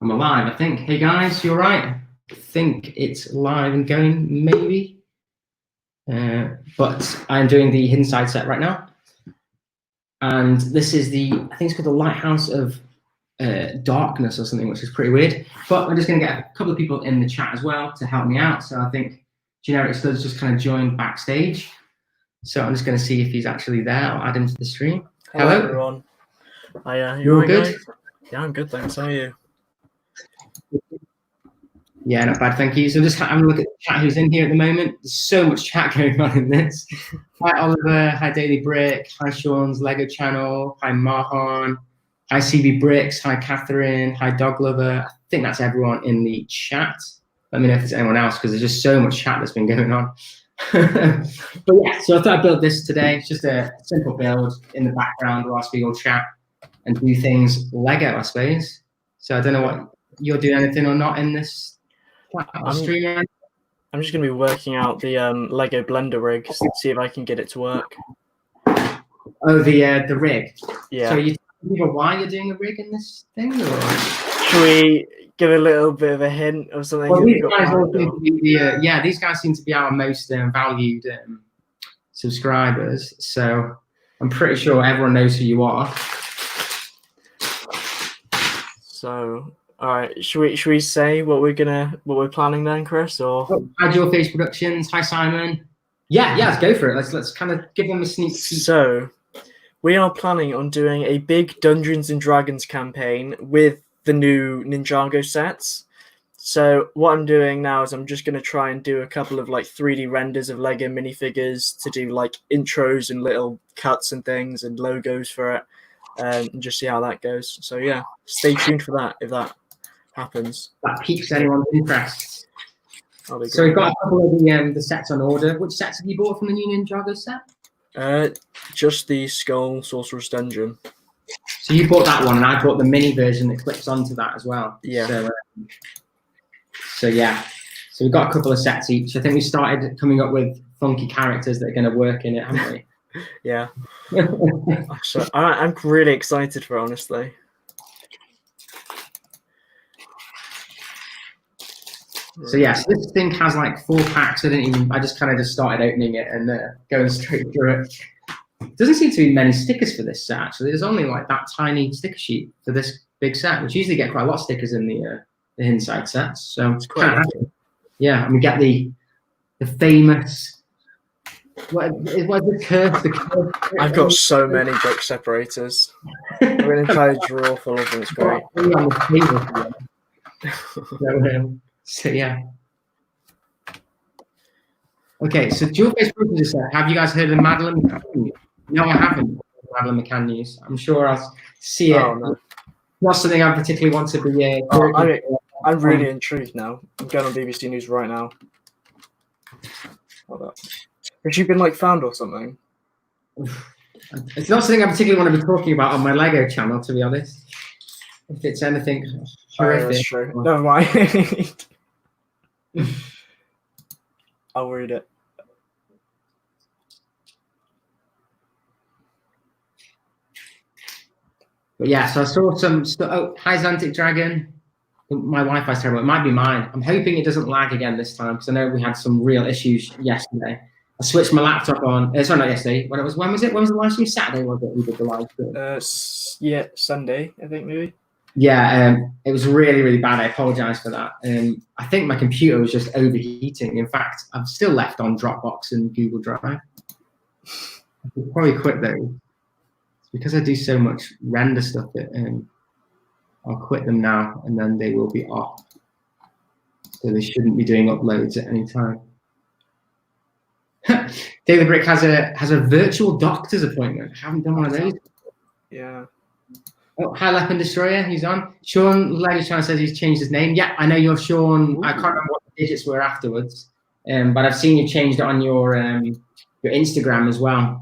I'm alive, I think. Hey guys, you alright? I think it's live and going, maybe. But I'm doing the hidden side set right now. And this is I think it's called the Lighthouse of Darkness or something, which is pretty weird. But I'm just going to get a couple of people in the chat as well to help me out. So I think Generics does just kind of join backstage. So I'm just going to see if he's actually there. I'll add him to the stream. Hello everyone. You're good? Guys? Yeah, I'm good, thanks. How are you? Yeah, not bad, thank you. So just having a look at the chat who's in here at the moment. There's so much chat going on in this. Hi Oliver, hi Daily Brick, hi Sean's Lego channel, hi Mahan, hi CB Bricks, hi Catherine, hi Dog Lover. I think that's everyone in the chat. Let me know if there's anyone else, because there's just so much chat that's been going on. But yeah, so I thought I'd build this today. It's just a simple build in the background whilst we all chat and do things Lego, I suppose. So I don't know what you're doing, anything or not in this stream. I'm just going to be working out the Lego blender rig, see if I can get it to work. Oh, the rig. Yeah. So you tell people why you're doing a rig in this thing, or should we give a little bit of a hint of something? Well, these guys all seem to be these guys seem to be our most valued subscribers. So I'm pretty sure everyone knows who you are. So, all right, should we say what we're planning then, Chris? Or Hi, Your Face Productions. Hi, Simon. Yeah, let's go for it. Let's kind of give them a sneak peek. So, we are planning on doing a big Dungeons and Dragons campaign with the new Ninjago sets. So what I'm doing now is I'm just going to try and do a couple of like 3D renders of Lego minifigures to do like intros and little cuts and things and logos for it, and just see how that goes. So yeah, stay tuned for that if that happens. That piques anyone's interest. So we've got a couple of the sets on order. Which sets have you bought from the new Ninjago set? Just the Skull Sorcerer's Dungeon. So you bought that one, and I bought the mini version that clips onto that as well. Yeah. So yeah. So we've got a couple of sets each. I think we started coming up with funky characters that are going to work in it, haven't we? Yeah. So I'm really excited for it, honestly. So yeah, so this thing has like 4 packs. I just kind of started opening it and going straight through it. Doesn't seem to be many stickers for this set, actually. There's only like that tiny sticker sheet for this big set, which usually get quite a lot of stickers in the inside sets. So it's quite happy. Yeah, and we get the famous what is the curse? I've got so many book separators. I've got an entire drawer full of them. It's great. So yeah. Okay, so Dual Face Brokers said, have you guys heard of Madeline McCann news? No, I haven't. Madeline McCann news. I'm sure I'll see it. No. Not something I particularly want to be. I'm really intrigued now. I'm going on BBC News right now. Hold up. Has she been like found or something? It's not something I particularly want to be talking about on my Lego channel, to be honest. If it's anything horrific. That's true. Never mind. I'll read it. But yeah, so I saw some stuff. Oh, hi Xantic Dragon. My Wi-Fi's terrible. It might be mine. I'm hoping it doesn't lag again this time, because I know we had some real issues yesterday. I switched my laptop on. Sorry, not yesterday. When was it? When was the live stream? Saturday was it? We did the live stream. Yeah, Sunday, I think maybe. Yeah, it was really, really bad. I apologize for that. I think my computer was just overheating. In fact, I've still left on Dropbox and Google Drive. I could probably quit those. It's because I do so much render stuff that I'll quit them now, and then they will be off. So they shouldn't be doing uploads at any time. Daily Brick has a virtual doctor's appointment. I haven't done one of those. Yeah. Oh, hi, Leopard Destroyer. He's on. Sean Legichan says he's changed his name. Yeah, I know you're Sean. Ooh. I can't remember what the digits were afterwards, but I've seen you changed it on your Instagram as well.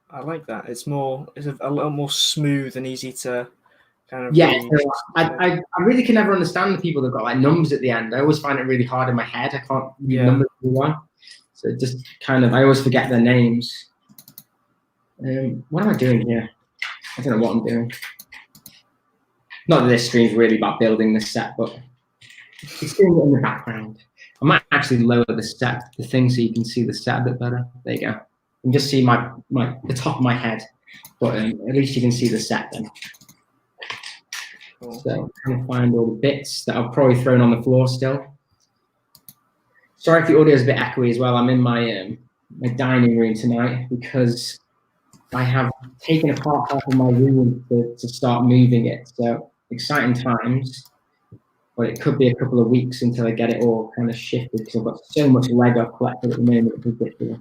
I like that. It's a little more smooth and easy to kind of. Yeah, so I really can never understand the people that got like numbers at the end. I always find it really hard in my head. I can't read numbers in one. So it just kind of, I always forget their names. What am I doing here? I don't know what I'm doing. Not that this stream's really about building the set, but it's doing it in the background. I might actually lower the thing so you can see the set a bit better. There you go. You can just see the top of my head, but at least you can see the set then. Cool. So I'm trying to find all the bits that I've probably thrown on the floor still. Sorry if the audio is a bit echoey as well. I'm in my dining room tonight because I have taken apart half of my room to start moving it. So exciting times, but it could be a couple of weeks until I get it all kind of shifted because I've got so much Lego collected at the moment. It's ridiculous.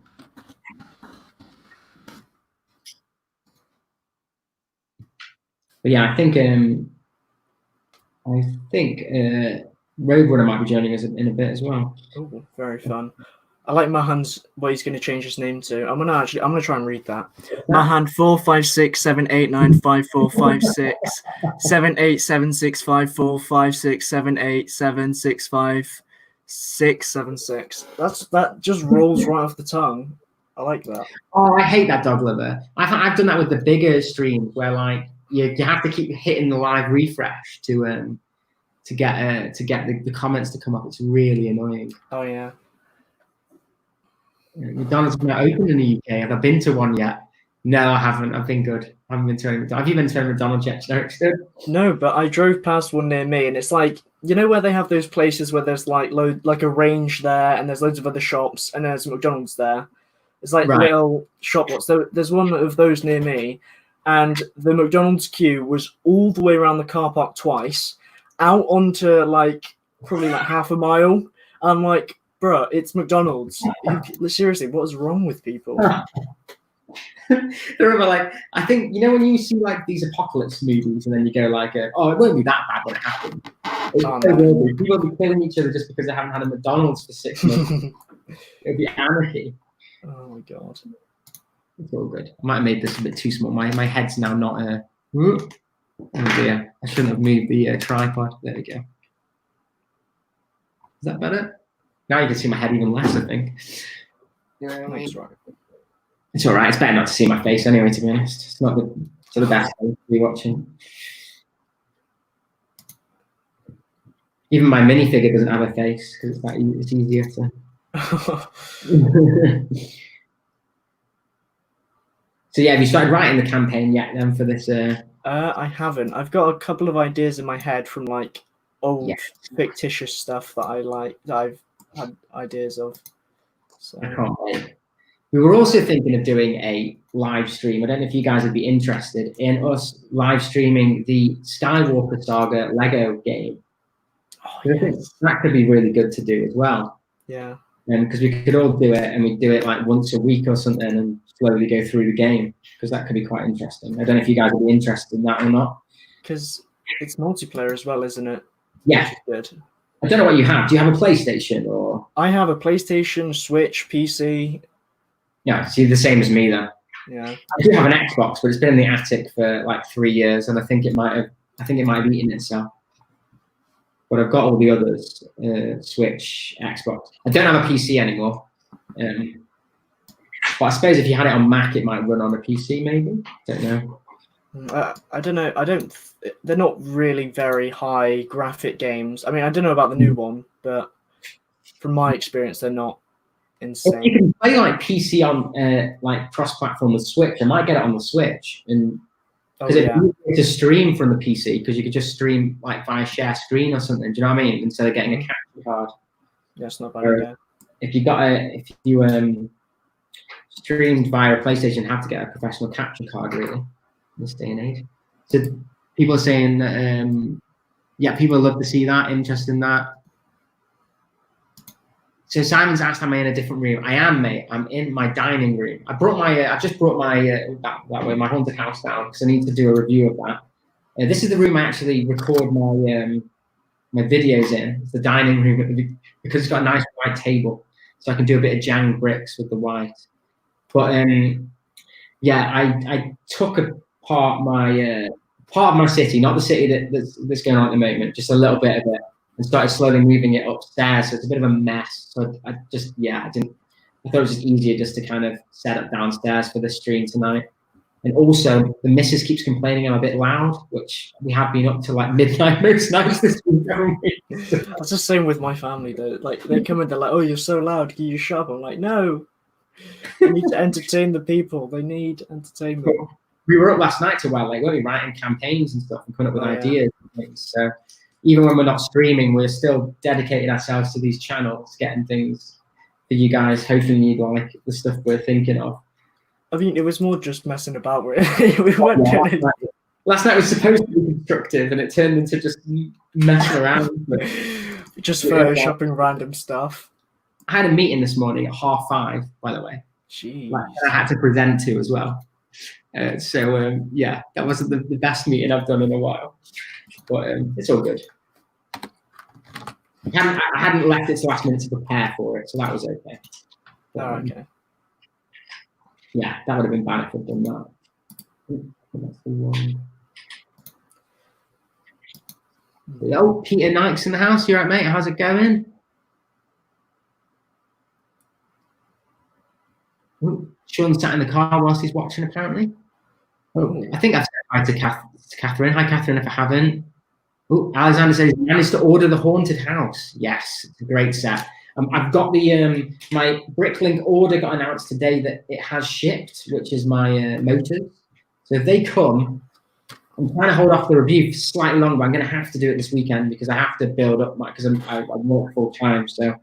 But yeah, I think Roadrunner might be joining us in a bit as well. Oh, very fun. I like Mahan's what he's going to change his name to. I'm gonna try and read that. Mahan 456789545678767654567876765 That just rolls right off the tongue. I like that. Oh, I hate that dog liver. I've done that with the bigger streams where like you have to keep hitting the live refresh to get the comments to come up. It's really annoying. Oh yeah. McDonald's is not open in the UK. Have I been to one yet? No, I haven't. I've been good. I haven't been to any McDonald's. Have you been to any McDonald's yet, Derek? No, but I drove past one near me, and it's like, you know where they have those places where there's like a range there, and there's loads of other shops, and there's McDonald's there. It's like little shop lots. There's one of those near me, and the McDonald's queue was all the way around the car park twice, out onto like probably like half a mile. I'm like, bruh, it's McDonald's. Seriously, what is wrong with people? They're like, I think, you know, when you see like these apocalypse movies and then you go like, oh, it won't be that bad when it happens. People will be killing each other just because they haven't had a McDonald's for 6 months. It'll be anarchy. Oh my god. It's all good. I might have made this a bit too small. My head's now not oh dear. I shouldn't have moved the tripod. There we go. Is that better? Now you can see my head even less, I think. That's right. It's all right. It's better not to see my face anyway, to be honest. It's not the best thing to be watching. Even my minifigure doesn't have a face because it's easier to. So yeah, have you started writing the campaign yet then for this? I haven't. I've got a couple of ideas in my head from like old fictitious stuff that I've had ideas of. So. I can't wait. We were also thinking of doing a live stream. I don't know if you guys would be interested in us live streaming the Skywalker Saga Lego game. Oh, yes. I think that could be really good to do as well. Yeah. Because we could all do it, and we'd do it like once a week or something, and slowly go through the game. Because that could be quite interesting. I don't know if you guys would be interested in that or not. Because it's multiplayer as well, isn't it? Yeah. Good. I don't know what you have. Do you have a PlayStation or? I have a PlayStation, Switch, PC. Yeah, see, the same as me then. Yeah. I do have an Xbox, but it's been in the attic for like 3 years, and I think it might have eaten itself. But I've got all the others: Switch, Xbox. I don't have a PC anymore. But I suppose if you had it on Mac, it might run on a PC, maybe. Don't know. I don't know. They're not really very high graphic games. I mean, I don't know about the new one, but from my experience, they're not insane. If you can play like PC on like cross-platform with Switch, I might get it on the Switch, and because it's easier to stream from the PC, because you could just stream like via share screen or something. Do you know what I mean? Instead of getting a capture card. Yeah, it's not bad idea. If you streamed via a PlayStation, you have to get a professional capture card really in this day and age. So people are saying that people love to see that, interested in that. So Simon's asked, am I in a different room? I am, mate. I'm in my dining room. I just brought my my haunted house down because I need to do a review of that. This is the room I actually record my videos in. It's the dining room because it's got a nice white table, so I can do a bit of jang bricks with the white. But I took apart my part of my city, not the city that's going on at the moment, just a little bit of it, and started slowly moving it upstairs. So it's a bit of a mess. So I thought it was just easier just to kind of set up downstairs for the stream tonight. And also, the missus keeps complaining I'm a bit loud, which we have been up to like midnight most nights this week, haven't we? That's the same with my family though. Like they come in, they're like, "Oh, you're so loud. Can you shut up?" I'm like, "No, I need to entertain the people. They need entertainment." We were up last night till well, like, we're writing campaigns and stuff and coming up with ideas and things. So even when we're not streaming, we're still dedicating ourselves to these channels, getting things for you guys. Hopefully, you like the stuff we're thinking of. I mean, it was more just messing about with it. We weren't doing it. Last night was supposed to be constructive, and it turned into just messing around. Just photoshopping random stuff. I had a meeting this morning at 5:30, by the way. Jeez. Like, I had to present to as well. Yeah, that wasn't the best meeting I've done in a while, but it's all good. I hadn't left it to last minute to prepare for it, so that was okay. But, okay. Yeah, that would have been bad if I'd done that. That's the one. Oh, Peter Knight's in the house. You all right, mate? How's it going? Ooh, Sean sat in the car whilst he's watching, apparently. Oh, I think I've said hi to Catherine. Hi, Catherine, if I haven't. Oh, Alexander says he managed to order the Haunted House. Yes, it's a great set. I've got the my Bricklink order got announced today that it has shipped, which is my motors. So if they come, I'm trying to hold off the review for slightly longer. I'm going to have to do it this weekend because I have to build up because I work full time. So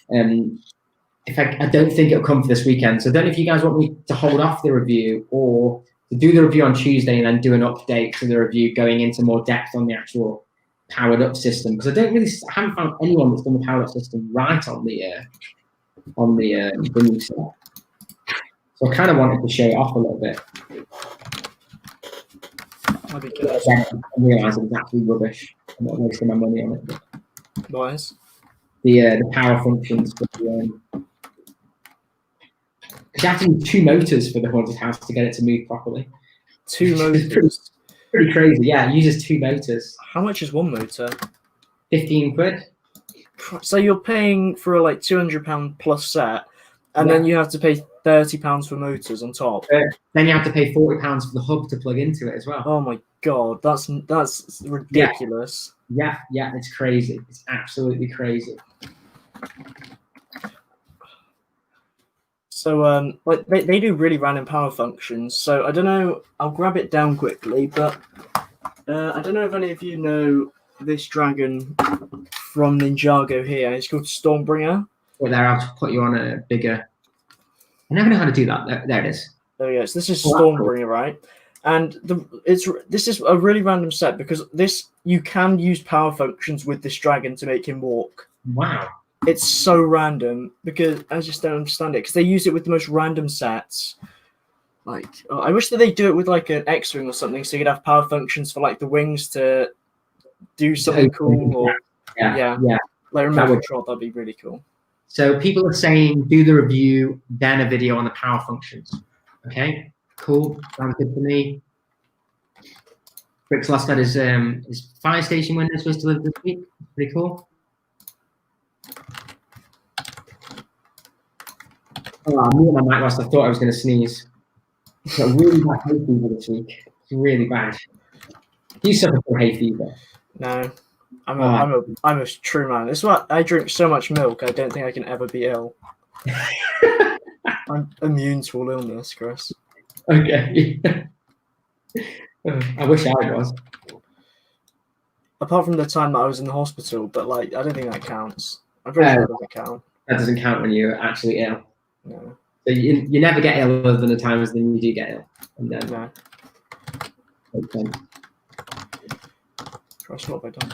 if I don't think it'll come for this weekend. So I don't know if you guys want me to hold off the review or to do the review on Tuesday and then do an update to the review going into more depth on the actual powered up system, because I haven't found anyone that's done the powered up system right on the new set. So I kind of wanted to show it off a little bit. That'd be good. I realised it was actually rubbish. I'm not wasting my money on it. Nice. The power functions for the because you have to need 2 motors for the Haunted House to get it to move properly. 2 motors. Pretty crazy, yeah. It uses 2 motors. How much is one motor? 15 quid. So you're paying for a like £200 plus set, and then you have to pay £30 for motors on top. Then you have to pay £40 for the hub to plug into it as well. Oh my god, that's ridiculous. Yeah, it's crazy. It's absolutely crazy. So like they do really random power functions. So I don't know. I'll grab it down quickly, but I don't know if any of you know this dragon from Ninjago here. It's called Stormbringer. Well, there, I'll put you on a bigger. I never know how to do that. There it is. There we go. So this is Stormbringer, right? And this is a really random set because you can use power functions with this dragon to make him walk. Wow. It's so random because I just don't understand it because they use it with the most random sets. Like, I wish that they do it with like an X-wing or something, so you could have power functions for like the wings to do something cool. Or yeah. Like remote control, that'd be really cool. So people are saying do the review, then a video on the power functions. Okay, cool. Sounds good to me. Rick's last got his fire station window supposed to live this week. Pretty cool. Oh, I knew my mic whilst I thought I was going to sneeze. I've got really bad hay fever this week. It's really bad. Do you suffer from hay fever? No, I'm a true man. This is why I drink so much milk. I don't think I can ever be ill. I'm immune to all illness, Chris. Okay. I wish I was. Apart from the time that I was in the hospital, but like I don't think that counts. I'm pretty sure it doesn't count. That doesn't count when you're actually ill. No. So you never get ill other than the times when you do get ill. And then, no. Okay. Christ, what have I done?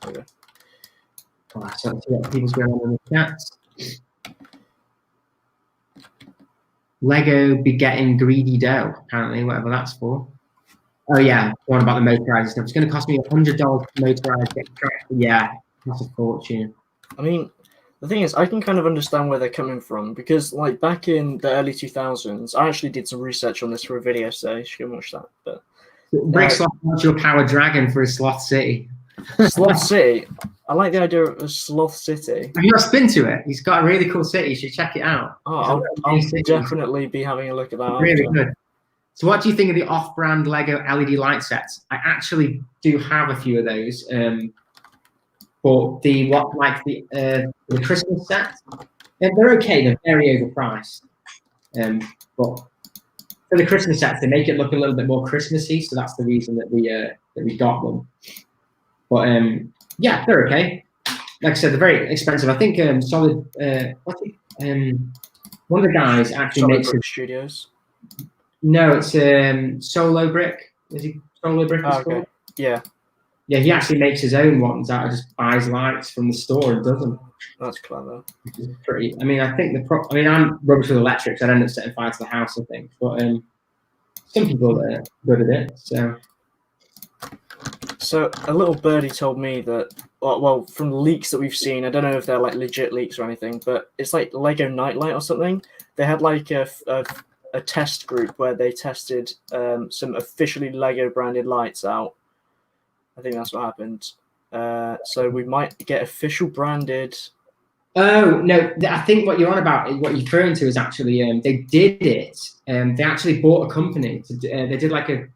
Okay. Oh, so what people's going on in the chats. Lego be getting greedy dough, apparently, whatever that's for. Oh yeah, one about the motorized stuff. It's going to cost me $100 to motorize. Yeah, that's a fortune. I mean, the thing is, I can kind of understand where they're coming from because, like, back in the early 2000s, I actually did some research on this for a video, so you should go watch that. But Rick Sloth wants your power dragon for his Sloth City. Sloth City. I like the idea of a Sloth City. Have you not been to it? He's got a really cool city. You should check it out. Oh, I'll definitely be having a look at that. Really good. So what do you think of the off-brand Lego LED light sets? I actually do have a few of those. But the Christmas sets, they're okay. They're very overpriced. But for the Christmas sets, they make it look a little bit more Christmassy. So that's the reason that we got them. But yeah, they're okay. Like I said, they're very expensive. I think Solid. One of the guys actually Solid makes Brick Studios. No, it's Solo Brick. Is he Solo Brick? Oh, okay. Yeah. Yeah, he actually makes his own ones out of just buys lights from the store and does them. That's clever. Which is pretty. I mean, I think I'm rubbish with electrics. I don't end up setting fire to the house, I think. But some people are good at it. So a little birdie told me that, well, from the leaks that we've seen, I don't know if they're like legit leaks or anything, but it's like Lego Nightlight or something. They had like a test group where they tested some officially Lego branded lights out. I think that's what happened. So we might get official branded. Oh no! I think what you're on about, what you're referring to, is actually they did it. They actually bought a company. They did like a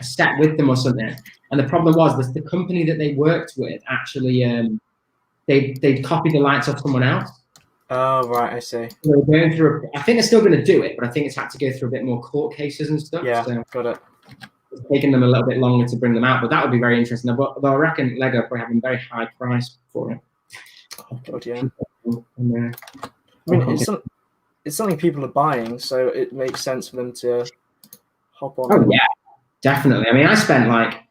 set with them or something. And the problem was the company that they worked with actually they copied the lights off someone else. Oh right, I see. So they're going through. I think they're still going to do it, but I think it's had to go through a bit more court cases and stuff. Yeah, so got it. It's taken them a little bit longer to bring them out, but that would be very interesting. But I reckon Lego probably having very high price for it. Oh god, yeah. And, I mean, it's something people are buying, so it makes sense for them to hop on. Oh yeah, definitely. I mean, I spent like,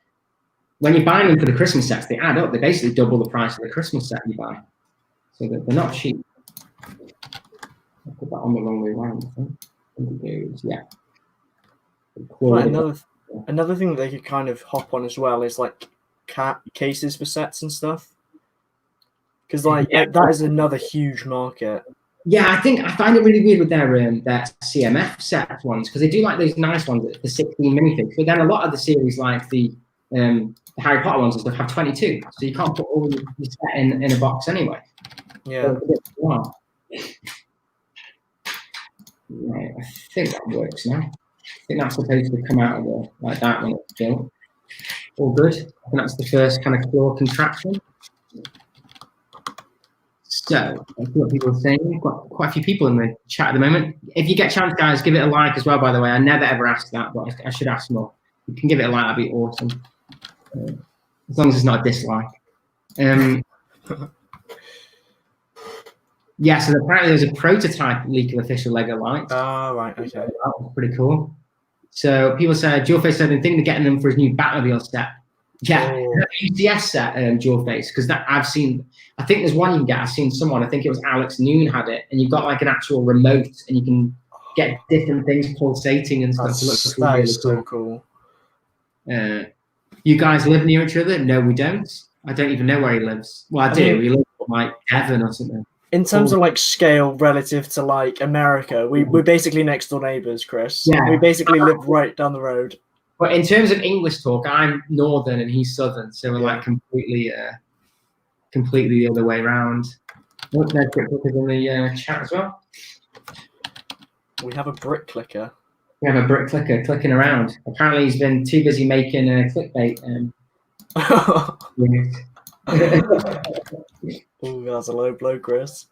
when you're buying them for the Christmas sets, they add up. They basically double the price of the Christmas set you buy, so they're not cheap. I'll put that on the wrong way around. I think. Yeah. Right, another thing that they could kind of hop on as well is like cases for sets and stuff, because like that is another huge market. Yeah, I find it really weird with their CMF set ones, because they do like those nice ones, the 16 minifigs, but then a lot of the series, like the Harry Potter ones and stuff, have 22, so you can't put all your set in a box anyway. Yeah. So right, I think that works now. I think that's supposed to come out of there like that when it's built. All good. I think that's the first kind of claw contraction. So, let's see what people are saying. We've got quite a few people in the chat at the moment. If you get a chance, guys, give it a like as well, by the way. I never ever ask that, but I should ask more. If you can give it a like, that'd be awesome. As long as it's not a dislike. Yeah, so apparently there's a prototype leak of official Lego lights. Oh, right, okay. That was pretty cool. So people said, Jawface said, I'm thinking of getting them for his new Batmobile set. Yeah, UCS set, Jawface, because that I've seen, I think there's one you can get, I've seen someone, I think it was Alex Noon had it, and you've got like an actual remote, and you can get different things pulsating and stuff. That is so cool. You guys live near each other? No, we don't. I don't even know where he lives. Well, I do. We live like Devon or something. In terms of like scale relative to like America, we're basically next door neighbors, Chris. Yeah. We basically live right down the road. But in terms of English talk, I'm northern and he's southern, so we're like completely the other way around. Oh, there's quick clickers in the chat as well. We have a brick clicker. We have a brick clicker clicking around. Apparently, he's been too busy making clickbait. Oh, that's a low blow, Chris.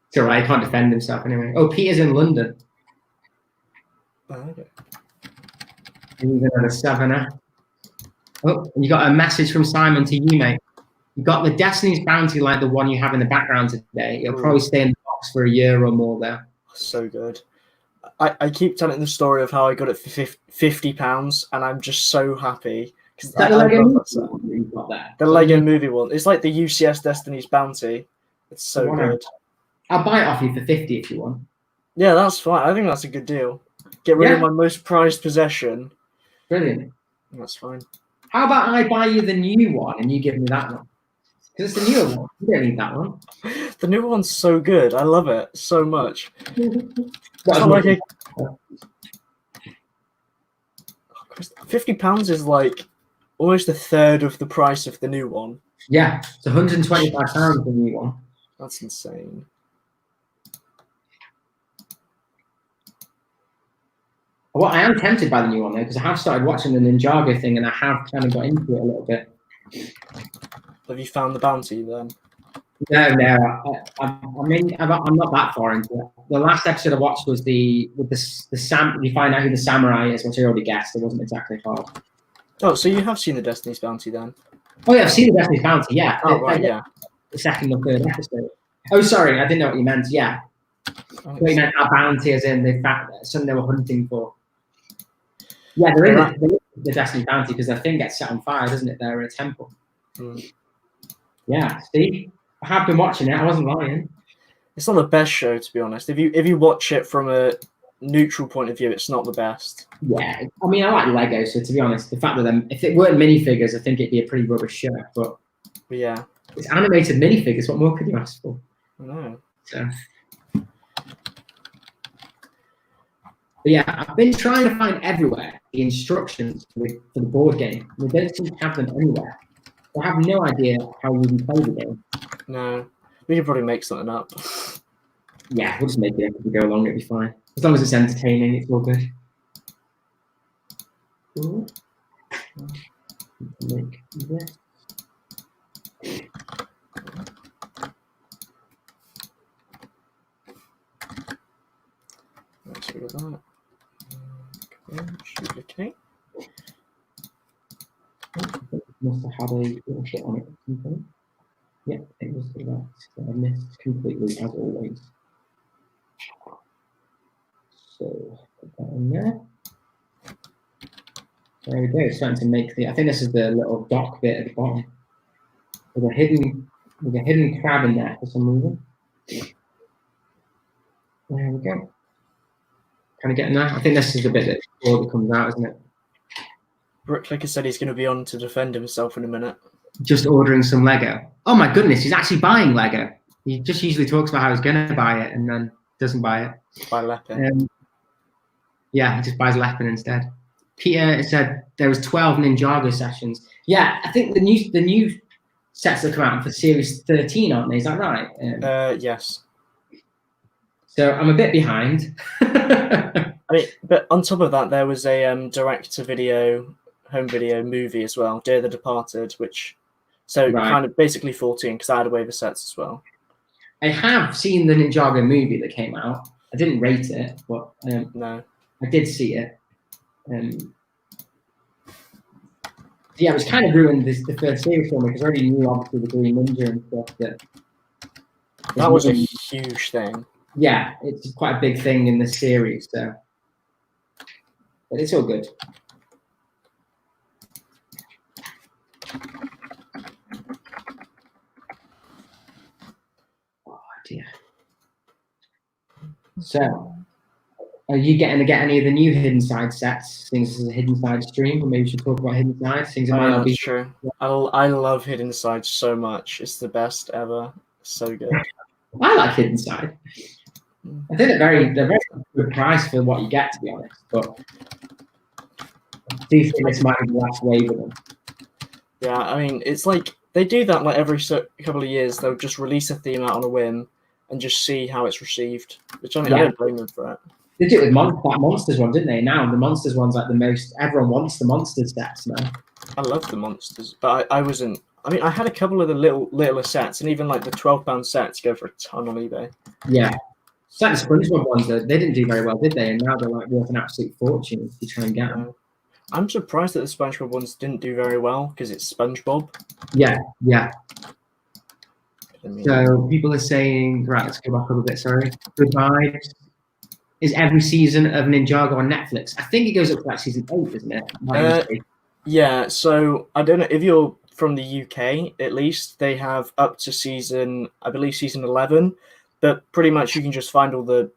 It's alright, he can't defend himself anyway. Oh, Peter's in London. Oh, okay. Even on a Southerner. Oh, and you got a message from Simon to you, mate. You got the Destiny's Bounty like the one you have in the background today. It'll probably stay in the box for a year or more there. So good. I keep telling the story of how I got it for £50, and I'm just so happy. Is that the Lego movie you've got there? The Lego movie one. It's like the UCS Destiny's Bounty. It's so good. I'll buy it off you for 50 if you want. Yeah, that's fine. I think that's a good deal. Get rid of my most prized possession. Brilliant. That's fine. How about I buy you the new one and you give me that one? Because it's the newer one. You don't need that one. The new one's so good. I love it so much. It's not like £50 is like almost a third of the price of the new one. Yeah, it's £125 the new one. That's insane. Well, I am tempted by the new one though, because I have started watching the Ninjago thing, and I have kind of got into it a little bit. Have you found the bounty then? No, I'm not that far into it. The last episode I watched was you find out who the samurai is, which I already guessed. It wasn't exactly hard. Oh, so you have seen the Destiny's Bounty then? Oh yeah, I've seen the Destiny's Bounty. Yeah. Oh right, yeah. The second or third episode. Oh, sorry, I didn't know what you meant. Yeah. What you meant a bounty, as in something they were hunting for. Yeah, they're in the Destiny's Bounty because their thing gets set on fire, doesn't it? They're in a temple. Yeah, Steve, I have been watching it. I wasn't lying. It's not the best show, to be honest. If you watch it from a neutral point of view, it's not the best. Yeah, I mean, I like Lego, so to be honest, the fact that if it weren't minifigures, I think it'd be a pretty rubbish show. But yeah, it's animated minifigures. What more could you ask for? I know. So. But yeah, I've been trying to find everywhere the instructions for the board game. We don't seem to have them anywhere. I have no idea how we can play the game. No, we could probably make something up. Yeah, we'll just make it up as we go along. It'll be fine. As long as it's entertaining, it's all good. Cool. Make this. Let's do that. Okay. Must have had a little hit on it or something. Yeah, it was that. I missed completely, as always. So, put that in there. There we go. It's starting to make I think this is the little dock bit at the bottom. There's a hidden crab in there for some reason. There we go. Kind of getting there. I think this is the bit that comes out, isn't it? Bricklicker said he's going to be on to defend himself in a minute. Just ordering some Lego. Oh my goodness, he's actually buying Lego. He just usually talks about how he's going to buy it and then doesn't buy it. Buy Leppin. Yeah, he just buys Leppin instead. Peter said there was 12 Ninjago sessions. Yeah, I think the new sets that come out for Series 13, aren't they? Is that right? Yes. So I'm a bit behind. I mean, but on top of that, there was a direct-to-video, home video movie as well, Day of the Departed, which kind of basically 14 because I had away the sets as well. I have seen the Ninjago movie that came out. I didn't rate it, but no, I did see it. Yeah, it was kind of ruined the first series for me because I already knew obviously the Green Ninja and stuff. That was a huge thing. Yeah, it's quite a big thing in the series, so. But it's all good. Oh dear. So, are you getting to get any of the new Hidden Side sets? Since this is a Hidden Side stream, or maybe we should talk about Hidden Side. Things might not be true. I love Hidden Side so much. It's the best ever. It's so good. I like Hidden Side. I think they're very good price for what you get, to be honest. But I do think this might be the last wave of them. Yeah, I mean, it's like they do that like every couple of years. They'll just release a theme out on a whim and just see how it's received. Which I mean, I don't blame them for it. They did it with that Monsters one, didn't they? Now the Monsters one's like the most. Everyone wants the Monsters sets now. I love the Monsters, but I wasn't. I mean, I had a couple of the littler sets, and even like the £12 sets go for a ton on eBay. Yeah. So the SpongeBob ones, they didn't do very well, did they? And now they're like worth an absolute fortune if you try and get them. I'm surprised that the SpongeBob ones didn't do very well because it's SpongeBob. Yeah. So people are saying, right, let's go back up a bit, sorry. Goodbye. Is every season of Ninjago on Netflix? I think it goes up to like season 8, isn't it? Yeah, so I don't know if you're from the UK, at least they have up to season 11. But pretty much you can just find all the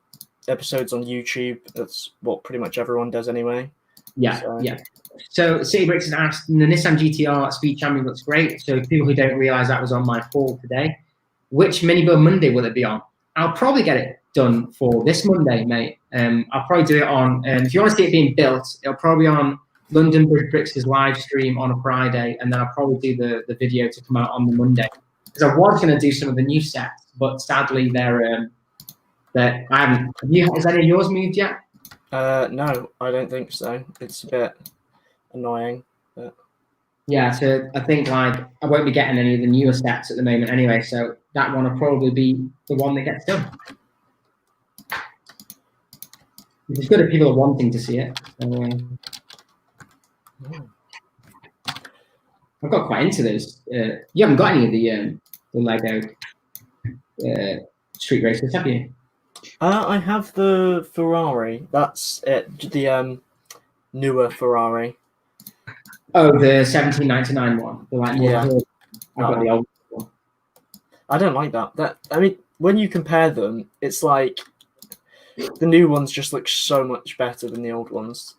episodes on YouTube. That's what pretty much everyone does anyway. Yeah. So City Bricks has asked, the Nissan GTR Speed Champion looks great. So people who don't realise that was on my haul today, which Minibuild Monday will it be on? I'll probably get it done for this Monday, mate. I'll probably do it on, if you want to see it being built, it'll probably be on London Bridge Bricks' live stream on a Friday, and then I'll probably do the video to come out on the Monday. Because I was going to do some of the new sets, but sadly I haven't. Has any of yours moved yet? No, I don't think so. It's a bit annoying. But... Yeah, so I think like I won't be getting any of the newer sets at the moment anyway, so that one will probably be the one that gets done. It's good if people are wanting to see it. So, I've got quite into those. You haven't got any of the Lego street racers, have you? I have the Ferrari. That's it. The newer Ferrari. Oh, the 1799 one. The like Yeah. I've got the old one. I don't like that. I mean, when you compare them, it's like the new ones just look so much better than the old ones.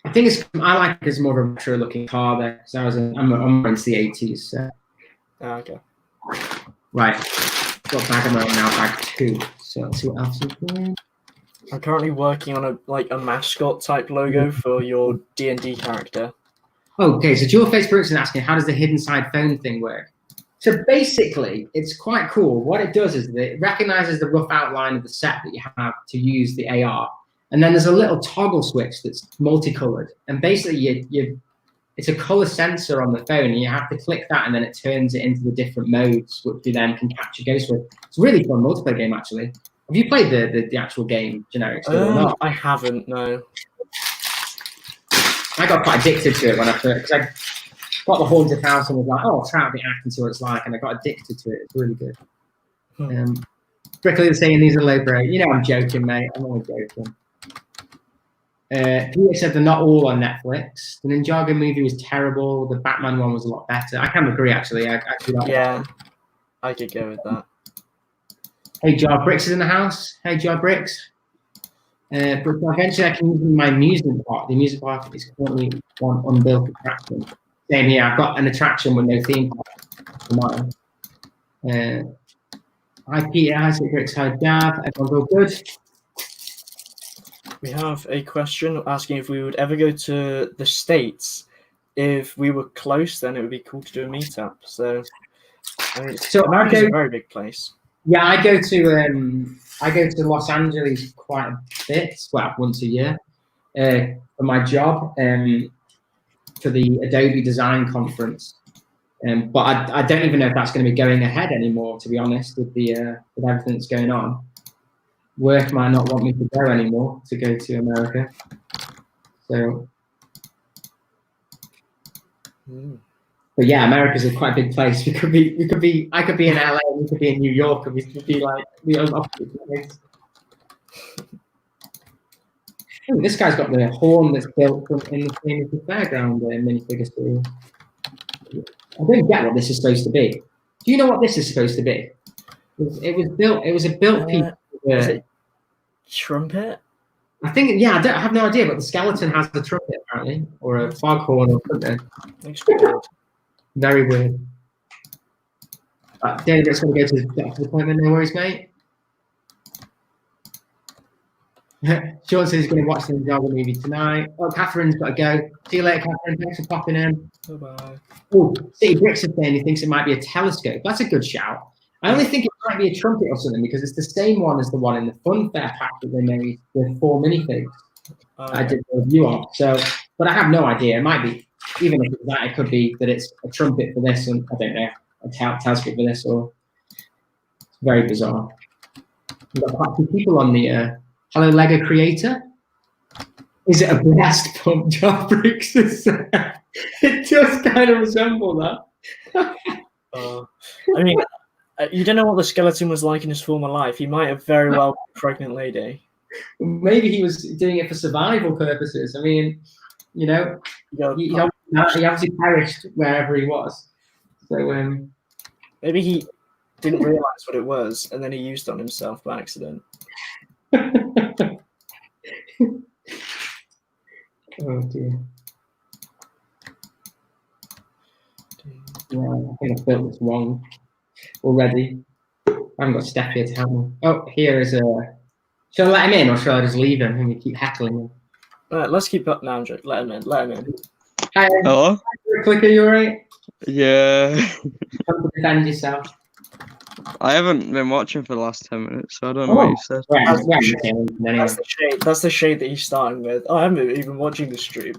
I think I like it as more of a retro looking car there. So I'm more into the 80s. So. Okay. Right. Got bag of now, bag 2. So let's see what else is there. I'm currently working on a mascot type logo for your D&D character. Okay, so Dual Face Brooks is asking, how does the hidden side phone thing work? So basically, it's quite cool. What it does is that it recognizes the rough outline of the set that you have to use the AR. And then there's a little toggle switch that's multicolored. And basically, it's a color sensor on the phone, and you have to click that, and then it turns it into the different modes, which you then can capture ghosts with. It's a really fun multiplayer game, actually. Have you played the actual game, generic? Or not? I haven't, no. I got quite addicted to it when I first, because I got the haunted house and was like, oh, I'll try out the act and see what it's like, and I got addicted to it. It's really good. Brickley was saying these are low grade. You know, I'm joking, mate. I'm only joking. Peter said they're not all on Netflix. The Ninjago movie was terrible. The Batman one was a lot better. I can agree, actually. Yeah, I could go with that. Hey, Jar Bricks is in the house. Hey, Jar Bricks. But eventually I can use my amusement park. The amusement park is currently one unbuilt attraction. Same here. I've got an attraction with no theme park for mine. Hi, Peter. Hi, Bricks. Hi, Dav. Everyone go good? We have a question asking if we would ever go to the States. If we were close, then it would be cool to do a meetup. So, I mean, America's a very big place. Yeah, I go to Los Angeles quite a bit. Well, once a year for my job for the Adobe Design Conference. But I don't even know if that's going to be going ahead anymore. To be honest, with everything that's going on. Work might not want me to go anymore to go to America. So, but yeah, America's a quite big place. I could be in LA, we could be in New York, and we could be like the opposite place. Oh, this guy's got the horn that's built in the same as the fairground minifigure series. I don't get what this is supposed to be. Do you know what this is supposed to be? It was built. It was a built piece. Is it trumpet? I think, yeah, I have no idea, but the skeleton has the trumpet apparently, or a foghorn or something. Very weird. David's going to go to his doctor's appointment. No worries, mate. Sean says he's going to watch the Ninjago movie tonight. Oh, Catherine's got to go. See you later, Catherine. Thanks for popping in. Bye-bye. Oh, City Bricks is saying he thinks it might be a telescope. That's a good shout. I only think it might be a trumpet or something because it's the same one as the one in the Funfair pack that they made with 4 minifigs. I did a review on. So, but I have no idea. It might be, even if it's that, it could be that it's a trumpet for this, and I don't know, a telescope for this, or it's very bizarre. We've got quite a few people on the Hello Lego Creator. Is it a blast pump? Jar Bricks is it does kind of resemble that. I mean, you don't know what the skeleton was like in his former life. He might have very well been a pregnant lady. Maybe he was doing it for survival purposes. I mean, you know, he obviously perished wherever he was. So maybe he didn't realize what it was, and then he used it on himself by accident. Oh dear. Yeah, I think I built this wrong already. I haven't got Steph here to help me. Oh, here is a. Shall I let him in, or shall I just leave him and we keep heckling him? Let's keep up now, Joe. Let him in. Let him in. Hi, Hello? Clicker, you alright? Yeah. Come to defend yourself. I haven't been watching for the last 10 minutes, so I don't know what you said. That's the shade that he's starting with. I haven't even watching the stream.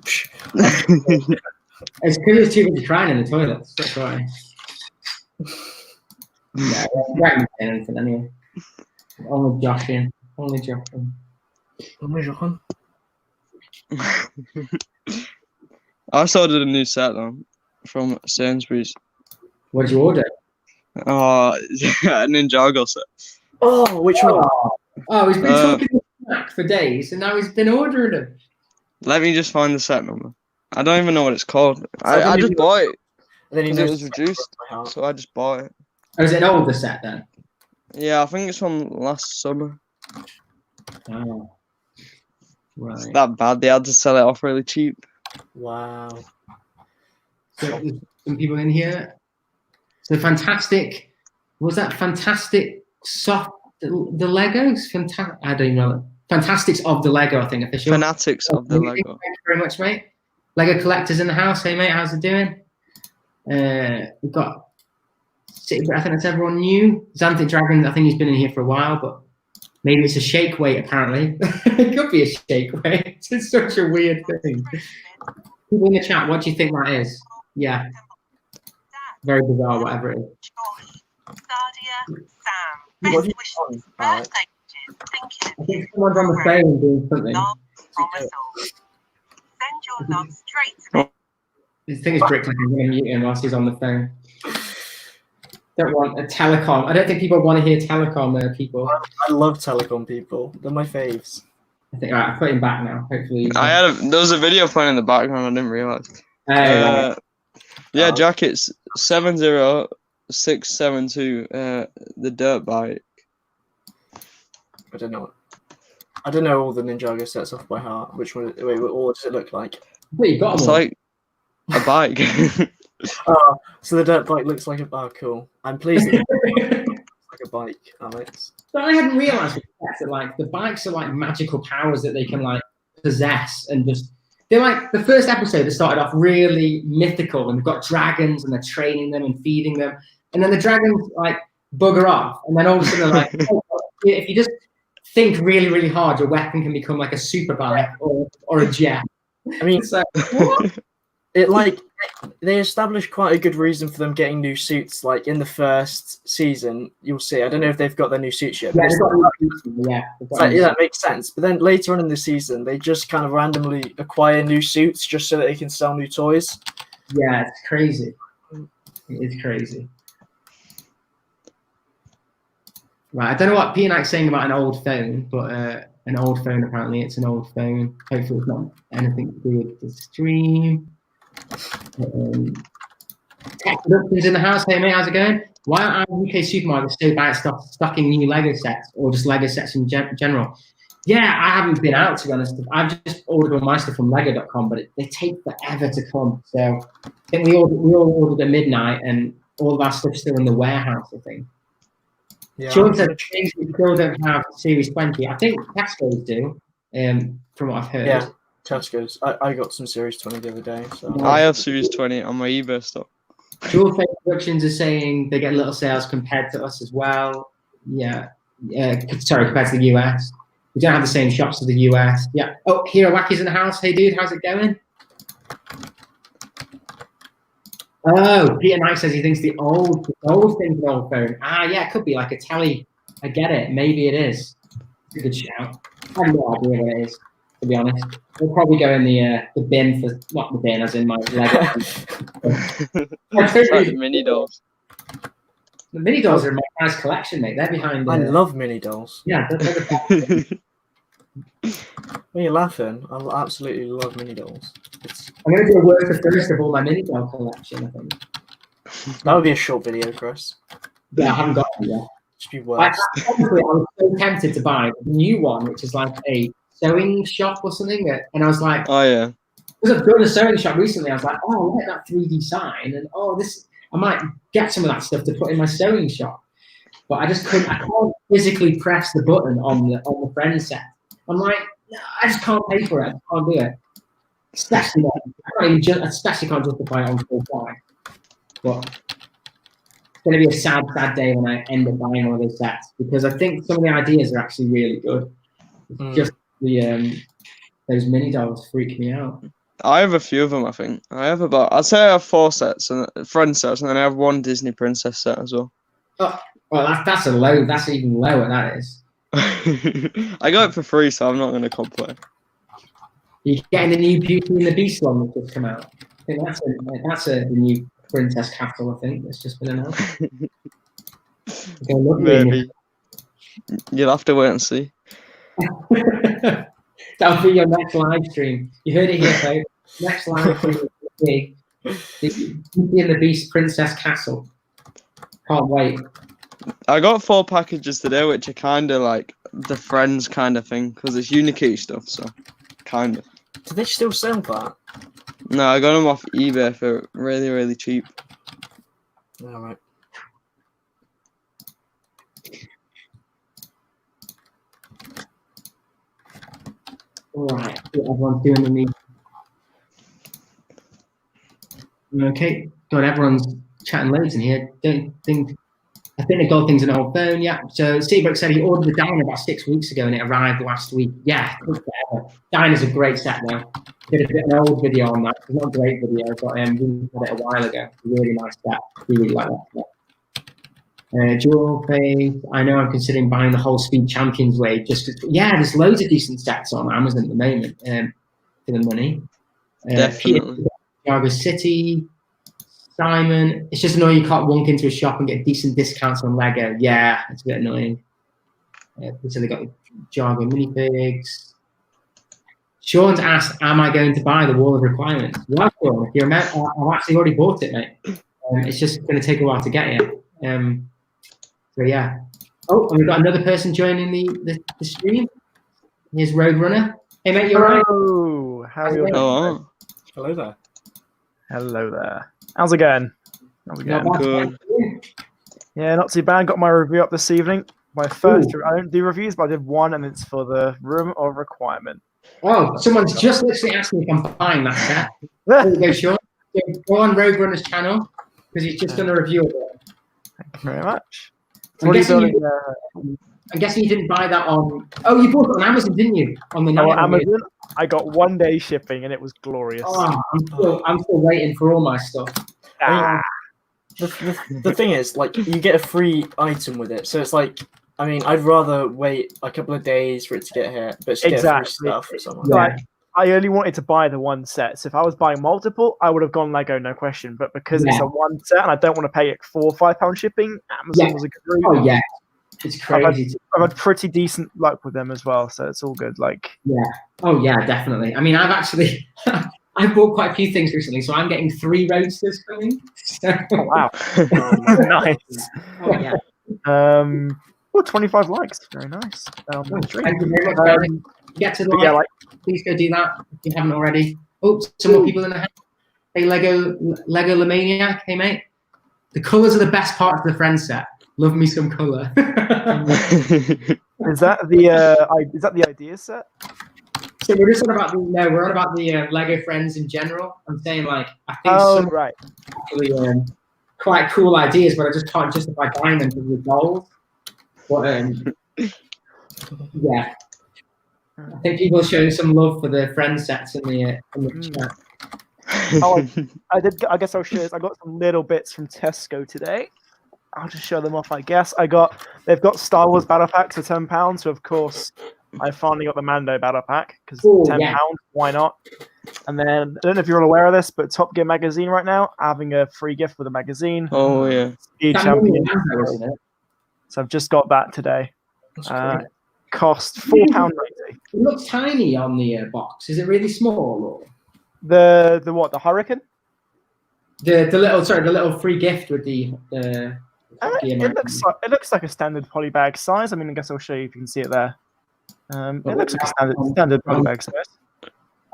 It's because there's too much crying in the toilets. That's why. Yeah, we haven't saying anything anyway. Only joshing. Only joshing. I also ordered a new set though from Sainsbury's. What did you order? A Ninjago set. Oh, which one? Oh, he's been talking smack for days, and now he's been ordering them. Let me just find the set number. I don't even know what it's called. I just bought it because it was reduced, so I just bought it. Oh, is it an older set then? Yeah, I think it's from last summer. Oh, right. It's that bad. They had to sell it off really cheap. Wow. So there's some people in here. So fantastic. Was that fantastic soft? The Legos? I don't even know. Fantastics of the Lego, I think official. Fanatics of the Lego. Thank you very much, mate. Lego collectors in the house. Hey, mate, how's it doing? We've got. I think that's everyone new. Xanthic Dragon. I think he's been in here for a while, but maybe it's a shake weight. Apparently, it could be a shake weight. It's such a weird thing. People in the chat, what do you think that is? Yeah. Very bizarre, whatever it is. What I think someone's on the phone doing something. This thing is brickling. I'm going to mute him whilst he's on the phone. Don't want a telecom. I don't think people want to hear telecom people. I love telecom people. They're my faves. I think, right, I'll put him back now. Hopefully. There was a video playing in the background. I didn't realize. Right. Yeah, Jackets 70672. The dirt bike. I don't know all the Ninjago sets off by heart. Which one? Wait, what does it look like? Well, you got it's one. like a bike. Oh, so the dirt bike looks like a. Oh, cool. I'm pleased. That it looks like a bike, Alex. But I hadn't realised that like the bikes are like magical powers that they can like possess and just. They're like the first episode that started off really mythical and they've got dragons and they're training them and feeding them, and then the dragons like bugger off, and then all of a sudden they're like, oh, if you just think really, really hard, your weapon can become like a super bike or a jet. I mean, it's like, what? They established quite a good reason for them getting new suits. Like in the first season, you'll see. I don't know if they've got their new suits yet. Yeah, that makes sense. But then later on in the season, they just kind of randomly acquire new suits just so that they can sell new toys. Yeah, it's crazy. It's crazy. Right, I don't know what Peanut's saying about an old phone, but an old phone, apparently it's an old phone. Hopefully it's not anything to do with the stream. Tech Productions in the house. Hey mate, how's it going? Why aren't our UK supermarkets so bad at stocking new Lego sets or just Lego sets in general? Yeah, I haven't been out, to be honest. I've just ordered all my stuff from Lego.com, but they take forever to come. So I think we all ordered at midnight and all of our stuff's still in the warehouse, I think. Yeah, Sean said we still don't have Series 20. I think Tesco's do, from what I've heard. Yeah, Tesco's. I got some Series 20 the other day. So I have Series 20 on my eBay stock. Dual Face Productions are saying they get little sales compared to us as well. Yeah. Sorry, compared to the US. We don't have the same shops as the US. Yeah. Oh, Hero Wacky's in the house. Hey, dude, how's it going? Oh, Peter Knight says he thinks the old thing's an old phone. Ah, yeah, it could be like a telly. I get it. Maybe it is. It's a good shout. I have no idea what it is, to be honest. We'll probably go in the bin for, not the bin, as in my Lego. Like the mini dolls. The mini dolls are in my nice collection, mate. They're behind. I love mini dolls. Yeah. When you're laughing, I absolutely love mini dolls. I'm going to do a worker first of all my mini doll collection, I think. That would be a short video, Chris. Yeah, I haven't got it yet. Just be worse. Honestly, I was so tempted to buy the new one, which is like a sewing shop or something. And I was like, oh, yeah. Because I've done a sewing shop recently, I was like, oh, look at that 3D sign. And I might get some of that stuff to put in my sewing shop. But I just couldn't, I can't physically press the button on the friend set. I'm like, I just can't pay for it. I can't do it. Especially, especially can't justify it on full price. But it's going to be a sad, sad day when I end up buying one of those sets because I think some of the ideas are actually really good. Just those mini dolls freak me out. I have a few of them. I think I have I'd say I have 4 sets and friend sets, and then I have 1 Disney princess set as well. Oh, well, that's a low. That's even lower. That is. I got it for free, so I'm not going to complain. You're getting the new Beauty and the Beast one that's just come out. I think that's the new Princess Castle. I think that's just been announced. Maybe. You'll have to wait and see. That'll be your next live stream. You heard it here, folks. Next live stream will be the Beauty and the Beast Princess Castle. Can't wait. I got 4 packages today, which are kind of like the Friends kind of thing, because it's Unikey stuff, so kind of. Do they still sell that? No, I got them off eBay for really, really cheap. All right. All right, everyone's doing the meet. Okay, God, everyone's chatting loads in here. I think they got things in old phone, yeah. So Seabrook said he ordered the Diner about 6 weeks ago and it arrived last week. Yeah, Diner's a great set now. Did an old video on that. It's not a great video, but we did it a while ago. Really nice set. Really like that set. Jewel Face. I know I'm considering buying the whole Speed Champions Way. There's loads of decent sets on Amazon at the moment for the money. Definitely. Ninjago City. Simon, it's just annoying you can't walk into a shop and get decent discounts on Lego. Yeah, it's a bit annoying. So they got the Jago minifigs. Sean's asked, am I going to buy the Wall of Requirements? Well, Sean, if you remember, I've actually already bought it, mate. It's just going to take a while to get here. So yeah. Oh, and we've got another person joining the stream. Here's Roadrunner. Hey, mate, you're right. Hello. How are you? Oh. Hello there. Hello there. How's it going? Good. Yeah, not too bad. Got my review up this evening. My first. I don't do reviews, but I did one, and it's for the Room of Requirement. Oh, someone's just literally asked me if I'm buying that set. There you go, Sean. Go on Roadrunner's channel because he's just done a review of it. Thank you very much. I'm guessing you didn't buy that on. Oh, you bought it on Amazon, didn't you? On the Amazon. I got 1 day shipping, and it was glorious. Oh, I'm still waiting for all my stuff. The thing is, like, you get a free item with it, so it's like, I mean, I'd rather wait a couple of days for it to get here, but get free stuff or something. Like, I only wanted to buy the one set, so if I was buying multiple, I would have gone Lego, no question. But because it's a one set, and I don't want to pay it £4 or £5 shipping, Amazon was a good route. Oh yeah, it's crazy. I've had pretty decent luck with them as well, so it's all good. Like, yeah, oh yeah, definitely. I mean, I've actually I've bought quite a few things recently, so I'm getting 3 Roadsters coming. So. Oh, wow, nice. Oh yeah. 25 likes, very nice. Thank you very much. Get to the like. Please go do that if you haven't already. Oh, some more people in the house. Hey, Lego Lamaniac. Hey, mate. The colours are the best part of the Friends set. Love me some colour. Is that the idea set? So we're just on about we're on about the Lego Friends in general. I'm saying like I think some right. Actually, quite cool ideas, but I just can't justify buying them because of the dolls. But yeah. I think people are showing some love for the Friends sets in the chat. I guess I'll show this. I got some little bits from Tesco today. I'll just show them off, I guess. They've got Star Wars battle packs for £10, so of course I finally got the Mando battle pack because £10, why not? And then I don't know if you're all aware of this, but Top Gear magazine right now having a free gift with a magazine. Oh yeah, Speed Champion. So I've just got that today. Cost £4.90. It looks tiny on the box. Is it really small? Or? The what? The Hurricane? The little free gift with the. It looks like a standard polybag size. I mean, I guess I'll show you if you can see it there. It looks like a standard polybag size.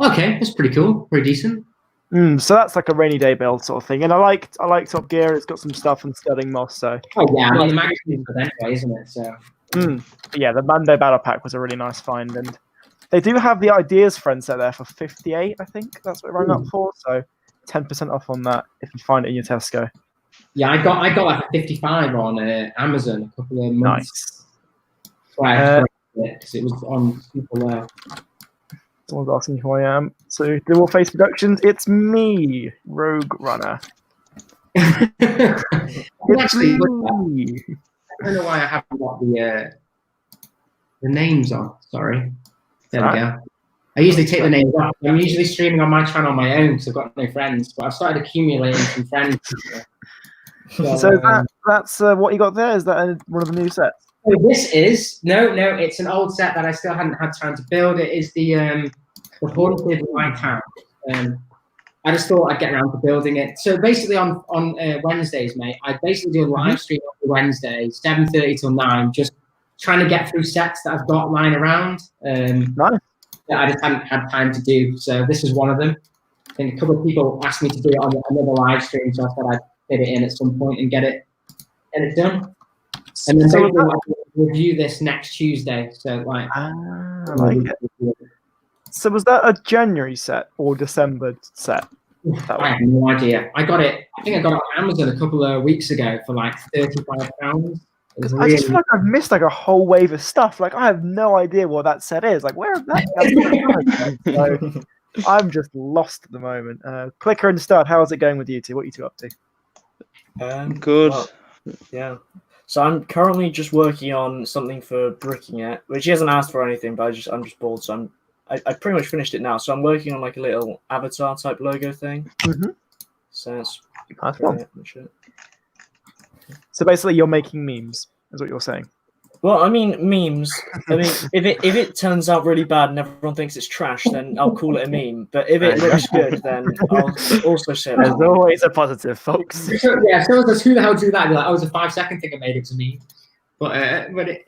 Okay, that's pretty cool. Pretty decent. So that's like a rainy day build sort of thing. And I like Top Gear. It's got some stuff and studding moss. So. Oh yeah, I mean the magazine's for that way, isn't it? So. But yeah, the Mando battle pack was a really nice find, and They do have the ideas friend set there for 58. I think that's what it rang up for. So 10% off on that if you find it in your Tesco. Yeah, I got like a 55 on Amazon a couple of months. Nice. Because it was on super low. Someone's asking who I am. So, Dual Face Productions, it's me, Rogue Runner. It's me. I don't know why I haven't got the names on. Sorry. There we go. I usually take the names off. I'm usually streaming on my channel on my own because I've got no friends, but I've started accumulating some friends. So that's what you got there? Is that one of the new sets? So this is no, it's an old set that I still hadn't had time to build. It is the Haunted Lighthouse. I just thought I'd get around to building it. So basically on Wednesdays, mate, I basically do a live stream on Wednesday, 7:30 till 9, just trying to get through sets that I've got lying around. Nice. That I just hadn't had time to do. So this is one of them. I think a couple of people asked me to do it on another live stream, so I thought I'd fit it in at some point and get it done. And then I'll review this next Tuesday. So like, I like it. So was that a January set or December set? I have no idea. I think I got it on Amazon a couple of weeks ago for like £35. I just feel like I've missed like a whole wave of stuff. Like I have no idea what that set is. Like where is that? So, I'm just lost at the moment. Clicker and Stud, how's it going with you two? What are you two up to? Good. Well, yeah. So I'm currently just working on something for bricking it, which he hasn't asked for anything, but I'm just bored, so I pretty much finished it now. So I'm working on like a little avatar type logo thing. So that's much it. So basically, you're making memes, is what you're saying. Well, I mean, memes. I mean, if it turns out really bad and everyone thinks it's trash, then I'll call it a meme. But if it looks good, then I'll also say there's always a positive, folks. Yeah, someone says, "Who the hell drew that?" You're like, "Oh, it was a 5-second thing I made. It's a meme." But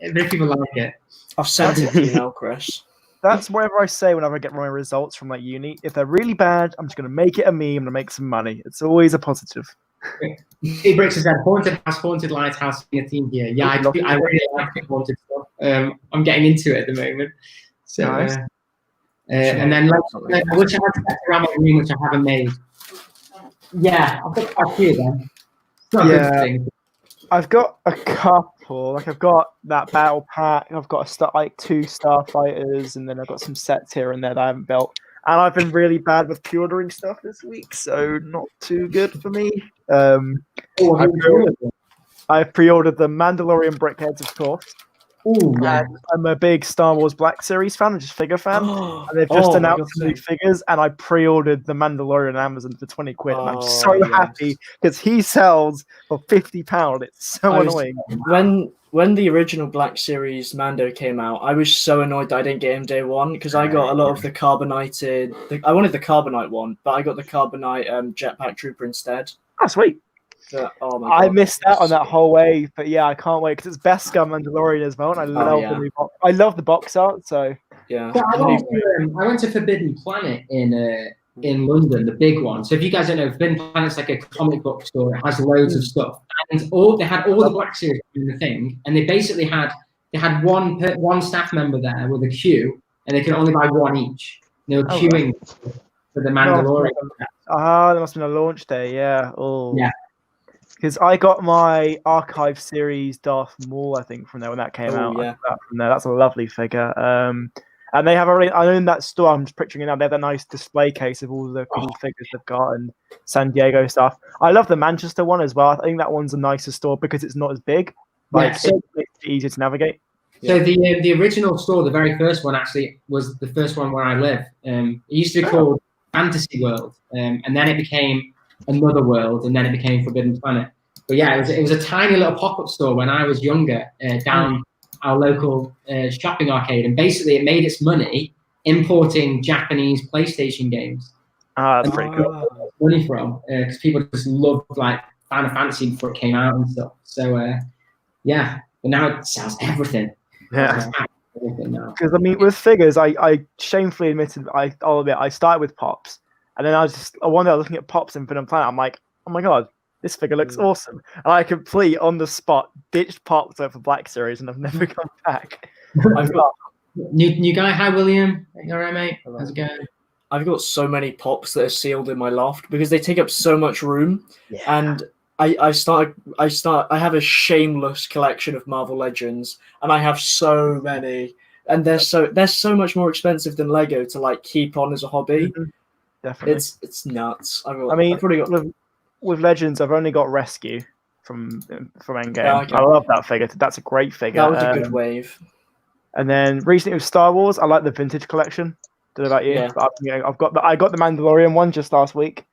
if people like it, I've sent it to you now, Chris. That's whatever I say whenever I get my results from like uni. If they're really bad, I'm just gonna make it a meme and make some money. It's always a positive. He breaks his head. Haunted Lighthouse in a team here. Yeah, I really like haunted stuff. I'm getting into it at the moment. So, nice. And then I wish I had to get around my room, which I haven't made. Yeah, I've got quite a few of them. Yeah, I've got a couple. Like I've got that battle pack. I've got like 2 starfighters, and then I've got some sets here and there that I haven't built. And I've been really bad with pre-ordering stuff this week, so not too good for me. I pre-ordered the Mandalorian brickheads, of course. Ooh, yeah. I'm a big Star Wars Black Series fan, just figure fan. And they've just announced some new figures, and I pre-ordered the Mandalorian on Amazon for 20 quid. And I'm so happy because he sells for £50. It's so annoying. When the original Black Series Mando came out, I was so annoyed that I didn't get him day one because I got a lot of the carbonated. I wanted the carbonite one, but I got the carbonite jetpack trooper instead. Oh, sweet. Oh my God, I missed out on that whole wave, but yeah, I can't wait because it's Beskar Mandalorian as well, and I love the new box. I love the box art, so yeah. I went to Forbidden Planet in London, the big one. So if you guys don't know, Forbidden Planet's like a comic book store. It has loads of stuff, and they had all the Black Series in the thing, and they basically had one staff member there with a queue, and they could only buy one each. They were queuing for the Mandalorian. There must have been a launch day, yeah. Oh, yeah. Because I got my Archive series Darth Maul, I think, from there when that came out. Yeah. From there, that's a lovely figure. And they have I own that store. I'm just picturing it now. They have a nice display case of all the cool figures they've got and San Diego stuff. I love the Manchester one as well. I think that one's a nicer store because it's not as big. Like, so it's easier to navigate. So the original store, the very first one, actually was the first one where I live. It used to be called Fantasy World, and then it became Another World, and then it became Forbidden Planet. But yeah, it was a tiny little pop-up store when I was younger, down our local shopping arcade, and basically it made its money importing Japanese PlayStation games. That's pretty cool. Money from because people just loved like Final Fantasy before it came out and stuff. So yeah, but now it sells everything. Yeah. Because I mean, with figures, I shamefully admitted I'll admit I started with Pops, and then one day I was looking at Pops in Infinite Planet. I'm like, oh my God, this figure looks awesome. And I completely on the spot ditched Pops over Black Series, and I've never come back. New guy. Hi, William. All right, mate. How's it going? I've got so many pops that are sealed in my loft because they take up so much room, and I have a shameless collection of Marvel Legends, and I have so many, and they're so much more expensive than Lego to like keep on as a hobby. Mm-hmm. Definitely, it's nuts. With Legends, I've only got Rescue from Endgame. Yeah, okay. I love that figure. That's a great figure. That was a good wave. And then recently with Star Wars, I like the vintage collection. Don't know about you. Yeah. But I got the Mandalorian one just last week.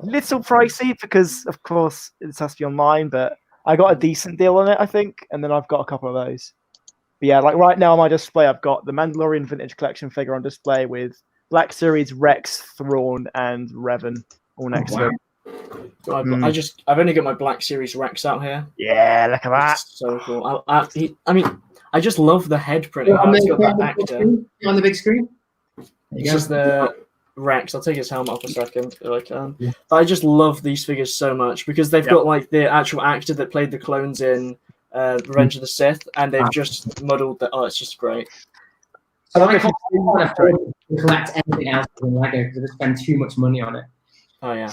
Little pricey because of course it has to be online, but I got a decent deal on it, I think. And then I've got a couple of those. But yeah, like right now on my display, I've got the Mandalorian vintage collection figure on display with Black Series, Rex, Thrawn, and Revan all next to it. I've only got my Black Series Rex out here. Yeah, look at that. It's so cool. I just love the head print. It's got that actor on the big screen. It's just the Rex. I'll take his helmet off a second if I can. Yeah. But I just love these figures so much because they've got like the actual actor that played the clones in Revenge of the Sith, and they've just muddled the. Oh, it's just great. So I can't afford to collect anything else than Lego because I just spend too much money on it. Oh yeah.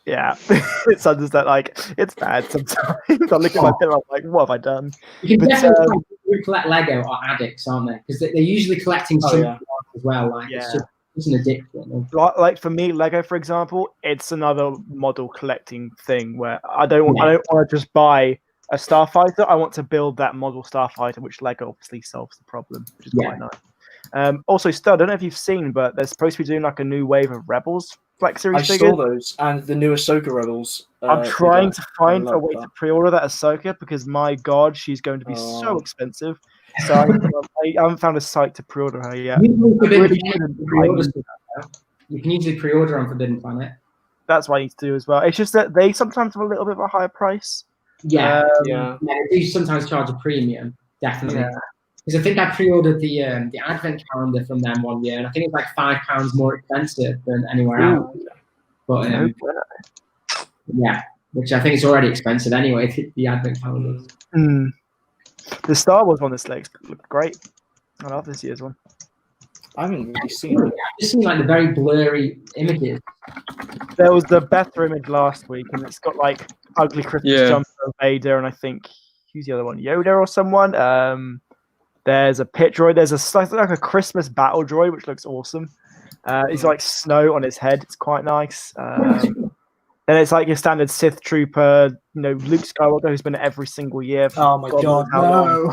Yeah, it's just that like it's bad sometimes. I look at my bill, I'm like, what have I done? You can definitely who collect Lego are addicts, aren't they? Because they're usually collecting something else as well. Like it's an addiction. Like for me, Lego, for example, it's another model collecting thing where I don't want to just buy a Starfighter. I want to build that model Starfighter, which Lego obviously solves the problem, which is quite nice. Also, Stud, I don't know if you've seen, but they're supposed to be doing like a new wave of Rebels Black Series figures. I saw those, and the new Ahsoka Rebels. I'm trying to find a way to pre-order that Ahsoka because my God, she's going to be so expensive. So I haven't found a site to pre-order her yet. You can usually pre-order on Forbidden Planet. That's what I need to do as well. It's just that they sometimes have a little bit of a higher price. Yeah, they do sometimes charge a premium, definitely. Because I think I pre-ordered the advent calendar from them one year, and I think it's like £5 more expensive than anywhere else. But yeah, which I think is already expensive anyway. The advent calendars. The Star Wars one this looks great. I love this year's one. I haven't really seen it. I've just seen like the very blurry images. There was the better image last week, and it's got like ugly Christmas jumper of Vader, and I think who's the other one? Yoda or someone. There's a pit droid. There's like a Christmas battle droid, which looks awesome. It's like snow on his head. It's quite nice. Then it's like your standard Sith trooper, Luke Skywalker, who's been at every single year. Oh my God, no.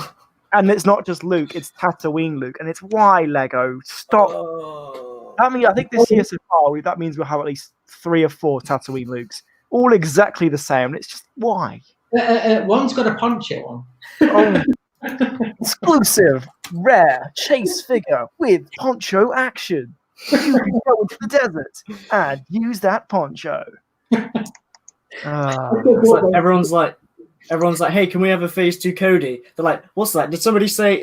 And it's not just Luke, it's Tatooine Luke. And it's why, Lego? Stop. I think this year so far, that means we'll have at least 3 or 4 Tatooine Lukes. All exactly the same. And it's just, why? One's got a poncho on. Exclusive, rare chase figure with poncho action. You can go into the desert and use that poncho. Everyone's like, hey, can we have a phase 2 Cody? They're like, what's that? Did somebody say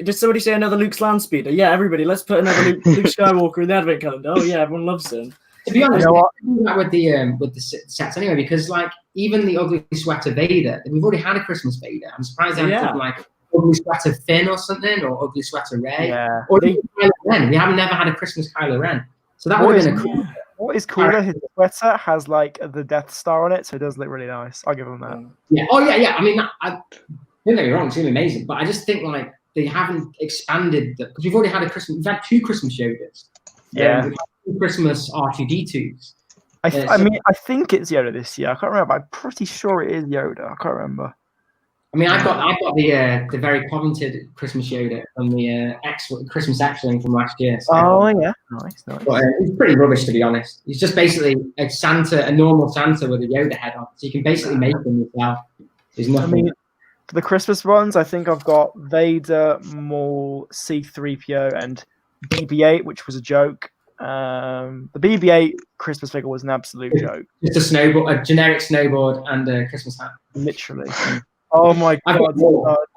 another Luke's land speeder? Yeah, everybody, let's put another Luke Skywalker in the advent calendar. Oh yeah, everyone loves him. To be honest, with the sets anyway, because like even the ugly sweater Vader, we've already had a Christmas Vader. I'm surprised they haven't done like ugly sweater Finn or something, or ugly sweater Rey, or Kylo Ren. We haven't never had a Christmas Kylo Ren, so that would have been a cool. What is cooler? His sweater has like the Death Star on it, so it does look really nice. I'll give him that. Yeah. Oh yeah. I mean, don't get me wrong, it's really amazing, but I just think like they haven't expanded because we've already had we've had 2 Christmas Yodas. Yeah. We've had 2 Christmas R2D2s. I mean, I think it's Yoda this year. I can't remember. I'm pretty sure it is Yoda. I can't remember. I mean, I got the very coveted Christmas Yoda from the Christmas X-Wing from last year. So, nice. But he's pretty rubbish, to be honest. He's just basically a normal Santa with a Yoda head on. So you can basically make him yourself. There's nothing. I mean, for the Christmas ones, I think I've got Vader, Maul, C-3PO, and BB-8, which was a joke. The BB-8 Christmas figure was an absolute joke. Just a generic snowboard and a Christmas hat. Literally. Oh my God!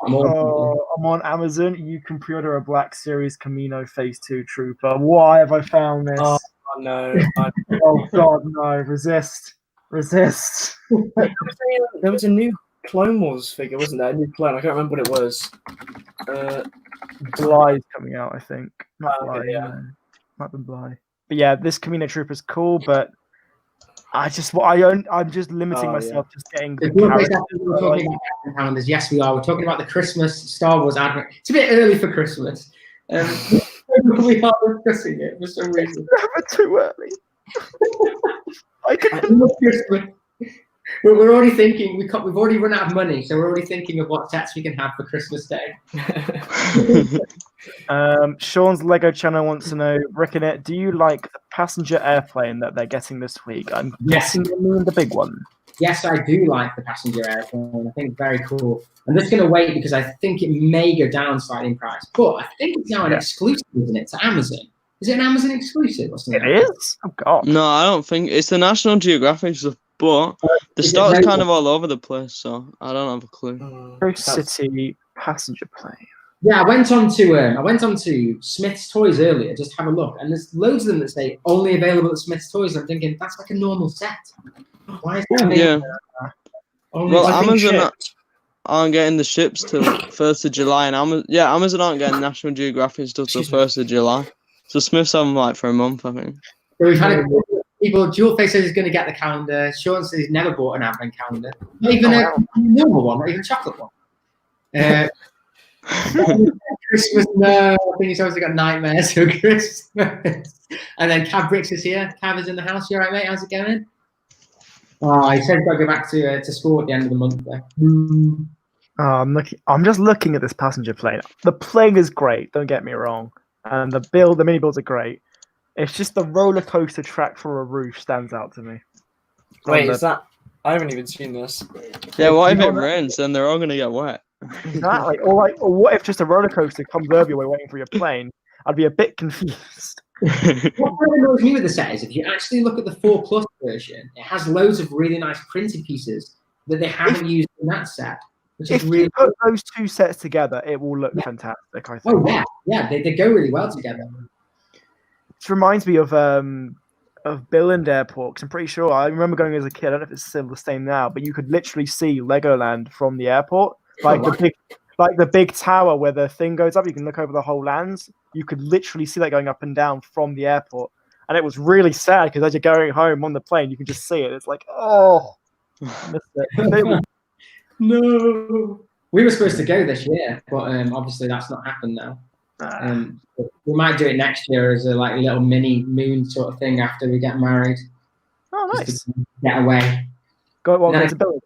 I'm on Amazon. You can pre-order a Black Series Camino Phase 2 Trooper. Why have I found this? Oh no! Oh God, no! Resist! There was a new Clone Wars figure, wasn't there? A new clone. I can't remember what it was. Bly's coming out, I think. Not Oh, Bly, okay, yeah. no. Might be Bly. But yeah, this Camino Trooper's cool, but I'm just limiting myself just getting the We're characters. talking about advent calendars. Yes, we are. We're talking about the Christmas Star Wars advent. It's a bit early for Christmas. We are discussing it for some reason. Never too early. I love Christmas. We're already thinking we've already run out of money, so we're already thinking of what sets we can have for Christmas Day. Sean's Lego channel wants to know, Rickinet, do you like the passenger airplane that they're getting this week? I'm guessing they mean the big one. Yes, I do like the passenger airplane. I think it's very cool. I'm just going to wait because I think it may go down slightly in price. But I think it's now an exclusive, isn't it, to Amazon? Is it an Amazon exclusive or something? It is? Oh, God. No, I don't think it's the National Geographic stuff, but the stock's kind of all over the place, so I don't have a clue. City passenger plane. Yeah, I went on to Smith's Toys earlier just to have a look, and there's loads of them that say only available at Smith's Toys. And I'm thinking that's like a normal set. Why is that? Yeah. Well, Amazon shipped? aren't getting the ships till 1st of July, and Amazon aren't getting National Geographic stuff till 1st of July. So Smith's have them like for a month, I think. So we've had people. Dual Face says he's going to get the calendar. Sean says he's never bought an advent calendar, not even a normal one, not even a chocolate one. Christmas, no. I think he's obviously got nightmares for Christmas. And then Cav Bricks is here. Cav is in the house. You all right, mate? How's it going? Oh, he said he's got to go back to school at the end of the month there. I'm just looking at this passenger plane. The plane is great, don't get me wrong. And the mini builds are great. It's just the roller coaster track for a roof stands out to me. Wait, is that? I haven't even seen this. Yeah, what if it rains? Then they're all gonna get wet. Exactly. Or what if just a roller coaster comes over your way waiting for your plane? I'd be a bit confused. What really annoys me with the set is if you actually look at the 4 Plus version, it has loads of really nice printed pieces that they haven't used in that set. Which if is really you put those two sets together, it will look fantastic, I think. Oh yeah, they go really well together. It reminds me of Billund Airport, because I'm pretty sure I remember going as a kid. I don't know if it's still the same now, but you could literally see Legoland from the airport, the big tower where the thing goes up. You can look over the whole lands. You could literally see that going up and down from the airport, and it was really sad because as you're going home on the plane, you can just see it. It's like, oh, I missed it. No, we were supposed to go this year, but obviously that's not happened now. We might do it next year as a little mini moon sort of thing after we get married. Oh, nice! To get away. Go to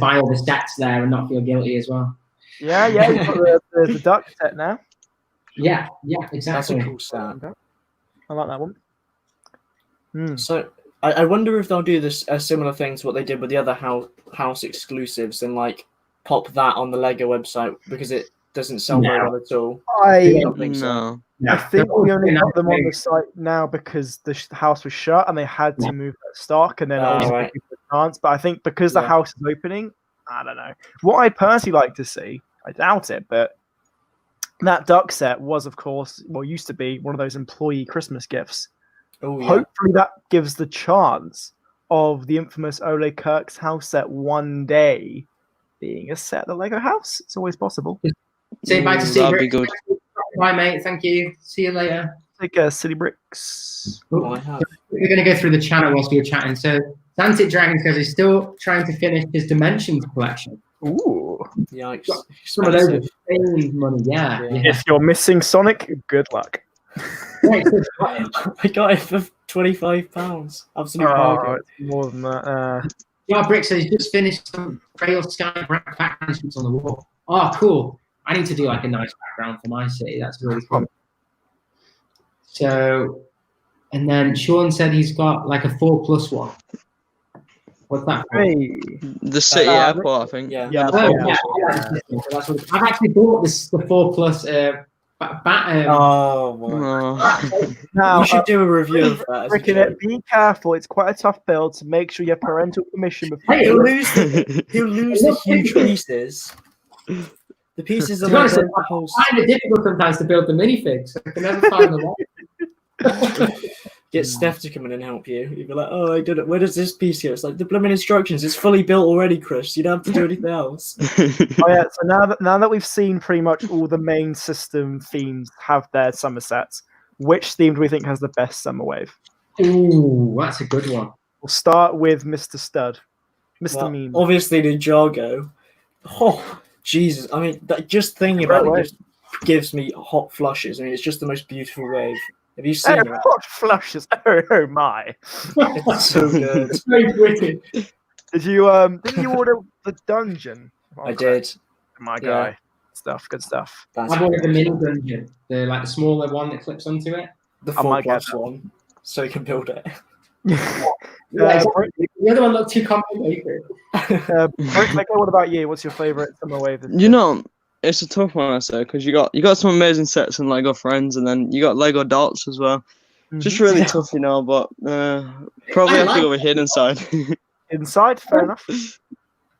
buy all the sets there and not feel guilty as well. Yeah. You've got the duck set now. Yeah, exactly. That's a cool set. I like that one. So I wonder if they'll do this a similar thing to what they did with the other house exclusives and pop that on the Lego website because it doesn't sell very well at all. I don't think so. I think we only have them on the site now because the house was shut and they had to move that stock and then the chance. But I think because the house is opening, I don't know. What I'd personally like to see, I doubt it, but that duck set was, of course, used to be one of those employee Christmas gifts. Oh, yeah. Hopefully that gives the chance of the infamous Ole Kirk's house set one day being a set at the Lego house. It's always possible. Say bye to City That'd Bricks. be good. Bye, mate. Thank you. See you later. Take City Bricks. We're going to go through the channel whilst we were chatting. So, Zantic Dragon says he's still trying to finish his Dimensions collection. Ooh. Yikes. Some of those are insane money. Yeah. If you're missing Sonic, good luck. I got it for £25. Absolute bargain. It's more than that. Yeah, Brick says he's just finished some Trail Sky background shoots on the wall. Oh, cool. I need to do a nice background for my city. That's really cool. So, and then Sean said he's got a 4 Plus one. What's that for? Hey. The city airport, I think. Yeah. That's what I've actually bought the 4 Plus. Now, we should do a review of that. Be careful. It's quite a tough build, so make sure you have parental permission before. He'll lose the huge pieces. The pieces are it's kind of difficult sometimes to build the minifigs. I can never find the one. Get Steph to come in and help you. You'd be like, oh, I don't know. Where does this piece go? It's like the blooming instructions. It's fully built already, Chris. You don't have to do anything else. Oh yeah. So now that we've seen pretty much all the main system themes have their summer sets, which theme do we think has the best summer wave? Ooh, that's a good one. We'll start with Mr. Stud, Mr. Well, Meme. obviously, Ninjago. Oh, Jesus. I mean, just thinking about it just gives me hot flushes. I mean, it's just the most beautiful wave. Have you seen it? Hot flushes. Oh my. It's so good. It's very pretty. Didn't you order the dungeon? I did. My guy. Good stuff. I wanted the mini dungeon, the smaller one that clips onto it. The Oh my 4+ one, so you can build it. The other one looked too complicated. What about you? What's your favorite summer wave? You know, it's a tough one, I say, because you got some amazing sets in Lego Friends, and then you got Lego Dots as well. Just really tough, you know. But probably have to go with Hidden Side. Inside, fair enough.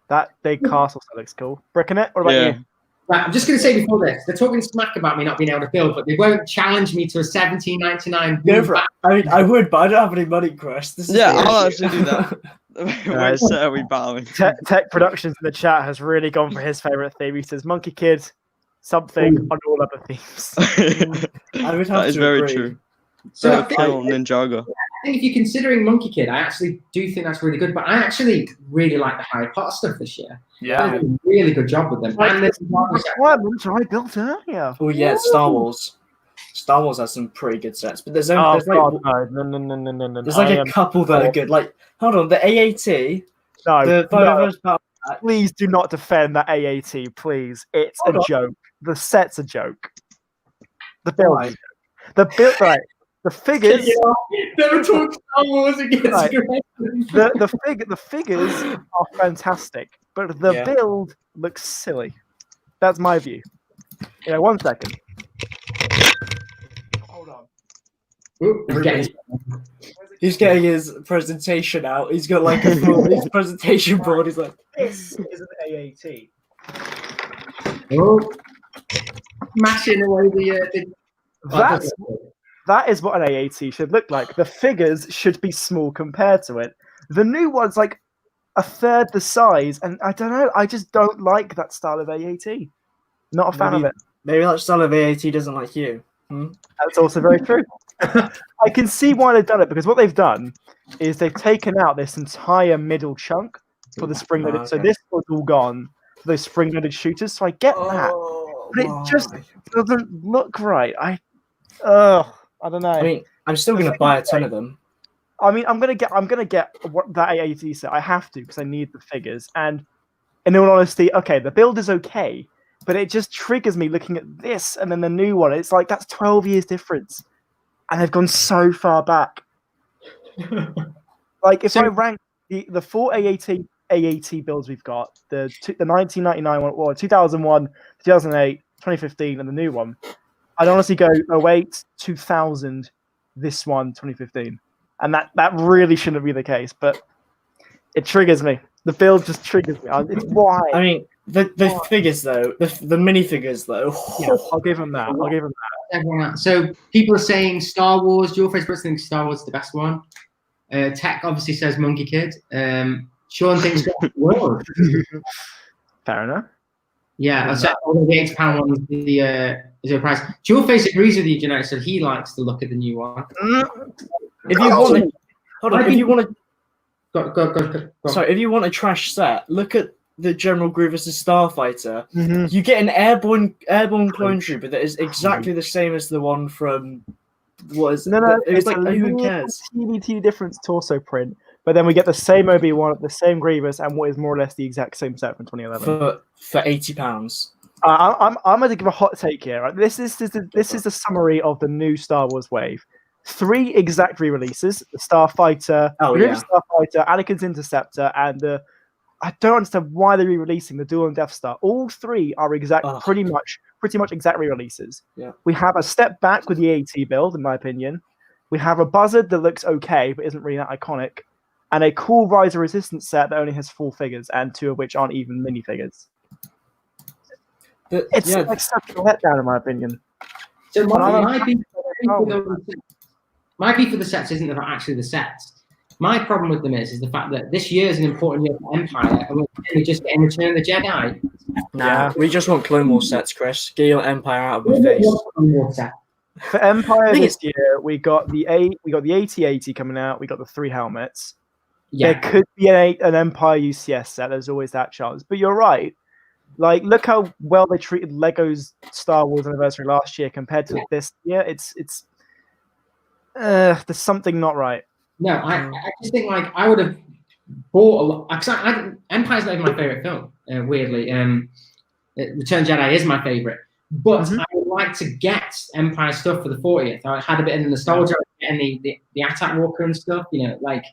That big castle set looks cool. Bricking it. What about you? Right, I'm just going to say before this, they're talking smack about me not being able to build, but they won't challenge me to a $17.99. Go for it. I mean, I would, but I don't have any money, Chris. I'll actually do that. Where set are we battling? Tech Productions in the chat has really gone for his favorite theme. He says Monkey Kid, something on all other themes. I would have that is to very agree. true. So Kill Ninjago. I think if you're considering Monkey Kid, I actually do think that's really good. But I actually really like the Harry Potter stuff this year. Yeah. They did a really good job with them. And this Requirements I built earlier. Oh yeah, Star Wars. Star Wars has some pretty good sets, but there's Oh, only God, no. there's like a couple that are good. Like, hold on, the AAT. No, please do not defend that AAT, please. It's a joke. The set's a joke. The build. The build, right? The figures. Never talk Star Wars against Right. The figures are fantastic, but the build looks silly. That's my view. 1 second. Hold on. He's getting his presentation out. He's got like a full his presentation board. He's like, This is an AAT. Oh, mashing away the That is what an AAT should look like. The figures should be small compared to it. The new one's like a third the size, and I don't know. I just don't like that style of AAT. Not a fan of it. Maybe that style of AAT doesn't like you. That's also very true. I can see why they've done it, because what they've done is they've taken out this entire middle chunk for the spring-loaded. So this was all gone for those spring-loaded shooters. So I get that, but it just doesn't look right. I don't know. I mean, I'm still going to buy a ton of them. I mean, I'm gonna get that AAT set. I have to, because I need the figures. And in all honesty, okay, the build is okay, but it just triggers me looking at this and then the new one. It's like that's 12 years difference, and they've gone so far back. Like if I rank the 4 AAT builds we've got, the 1999 one, or 2001, 2008, 2015, and the new one, I'd honestly go 08, 2000, this one, 2015. And that really shouldn't be the case, but it triggers me. The build just triggers me. It's why. I mean, the figures though, the minifigures though. Yeah, I'll give them that. Everyone else. So people are saying Star Wars. Your face person thinks Star Wars is the best one. Tech obviously says Monkey Kid. Sean thinks World. Fair enough. Yeah, so the £8 one is the price. Your face agrees with you, Jeanette, so he likes the look of the new one. If you want to, hold on. If you want to, go. sorry, if you want a trash set, look at the General Grievous' Starfighter. You get an airborne clone trooper that is exactly the same as the one from what is no. It was like who cares? TBT difference torso print, but then we get the same Obi-Wan, the same Grievous, and what is more or less the exact same set from 2011 for £80. I'm going to give a hot take here. Right? This is the summary of the new Star Wars wave. 3 exact re-releases: the Starfighter, Starfighter, Anakin's Interceptor, and I don't understand why they're re-releasing the Dual and Death Star. All 3 are pretty much exact re-releases. Yeah. We have a step back with the AT build, in my opinion. We have a Buzzard that looks okay, but isn't really that iconic, and a cool Riser Resistance set that only has 4 figures, and 2 of which aren't even minifigures. It's like such a letdown, in my opinion. So my beef with the sets isn't about actually the sets. My problem with them is the fact that this year is an important year for Empire, and we're just getting Return of the Jedi. Nah, we just want Clone Wars sets, Chris. Get your Empire out of my face. For Empire this year, we got the AT-80 coming out. We got the 3 helmets. Yeah. There could be an Empire UCS set. There's always that chance. But you're right. Like, look how well they treated Lego's Star Wars anniversary last year compared to this year. It's there's something not right. No, I just think like I would have bought a lot. Empire's not even my favorite film. Weirdly, Return of Jedi is my favorite, but I would like to get Empire stuff for the 40th. I had a bit of the nostalgia, getting the Attack Walker and stuff. You know, like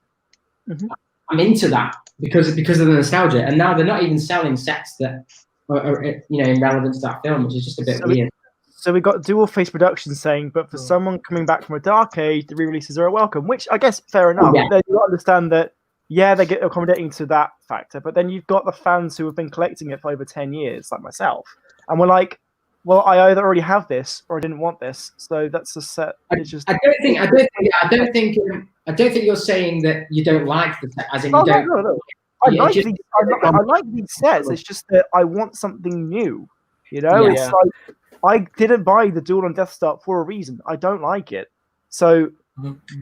I'm into that because of the nostalgia. And now they're not even selling sets that are in relevance to that film, which is just a bit weird. So we got Dual Face Productions saying, but for someone coming back from a dark age, the re-releases are a welcome, which I guess fair enough. Yeah. You understand that, they get accommodating to that factor, but then you've got the fans who have been collecting it for over 10 years, like myself, and we're like, well, I either already have this or I didn't want this, so that's a set. I don't think you're saying that you don't like the set, as in you don't. No. I like these sets. It's just that I want something new. You know, it's like. I didn't buy the Duel on Death Star for a reason. I don't like it. So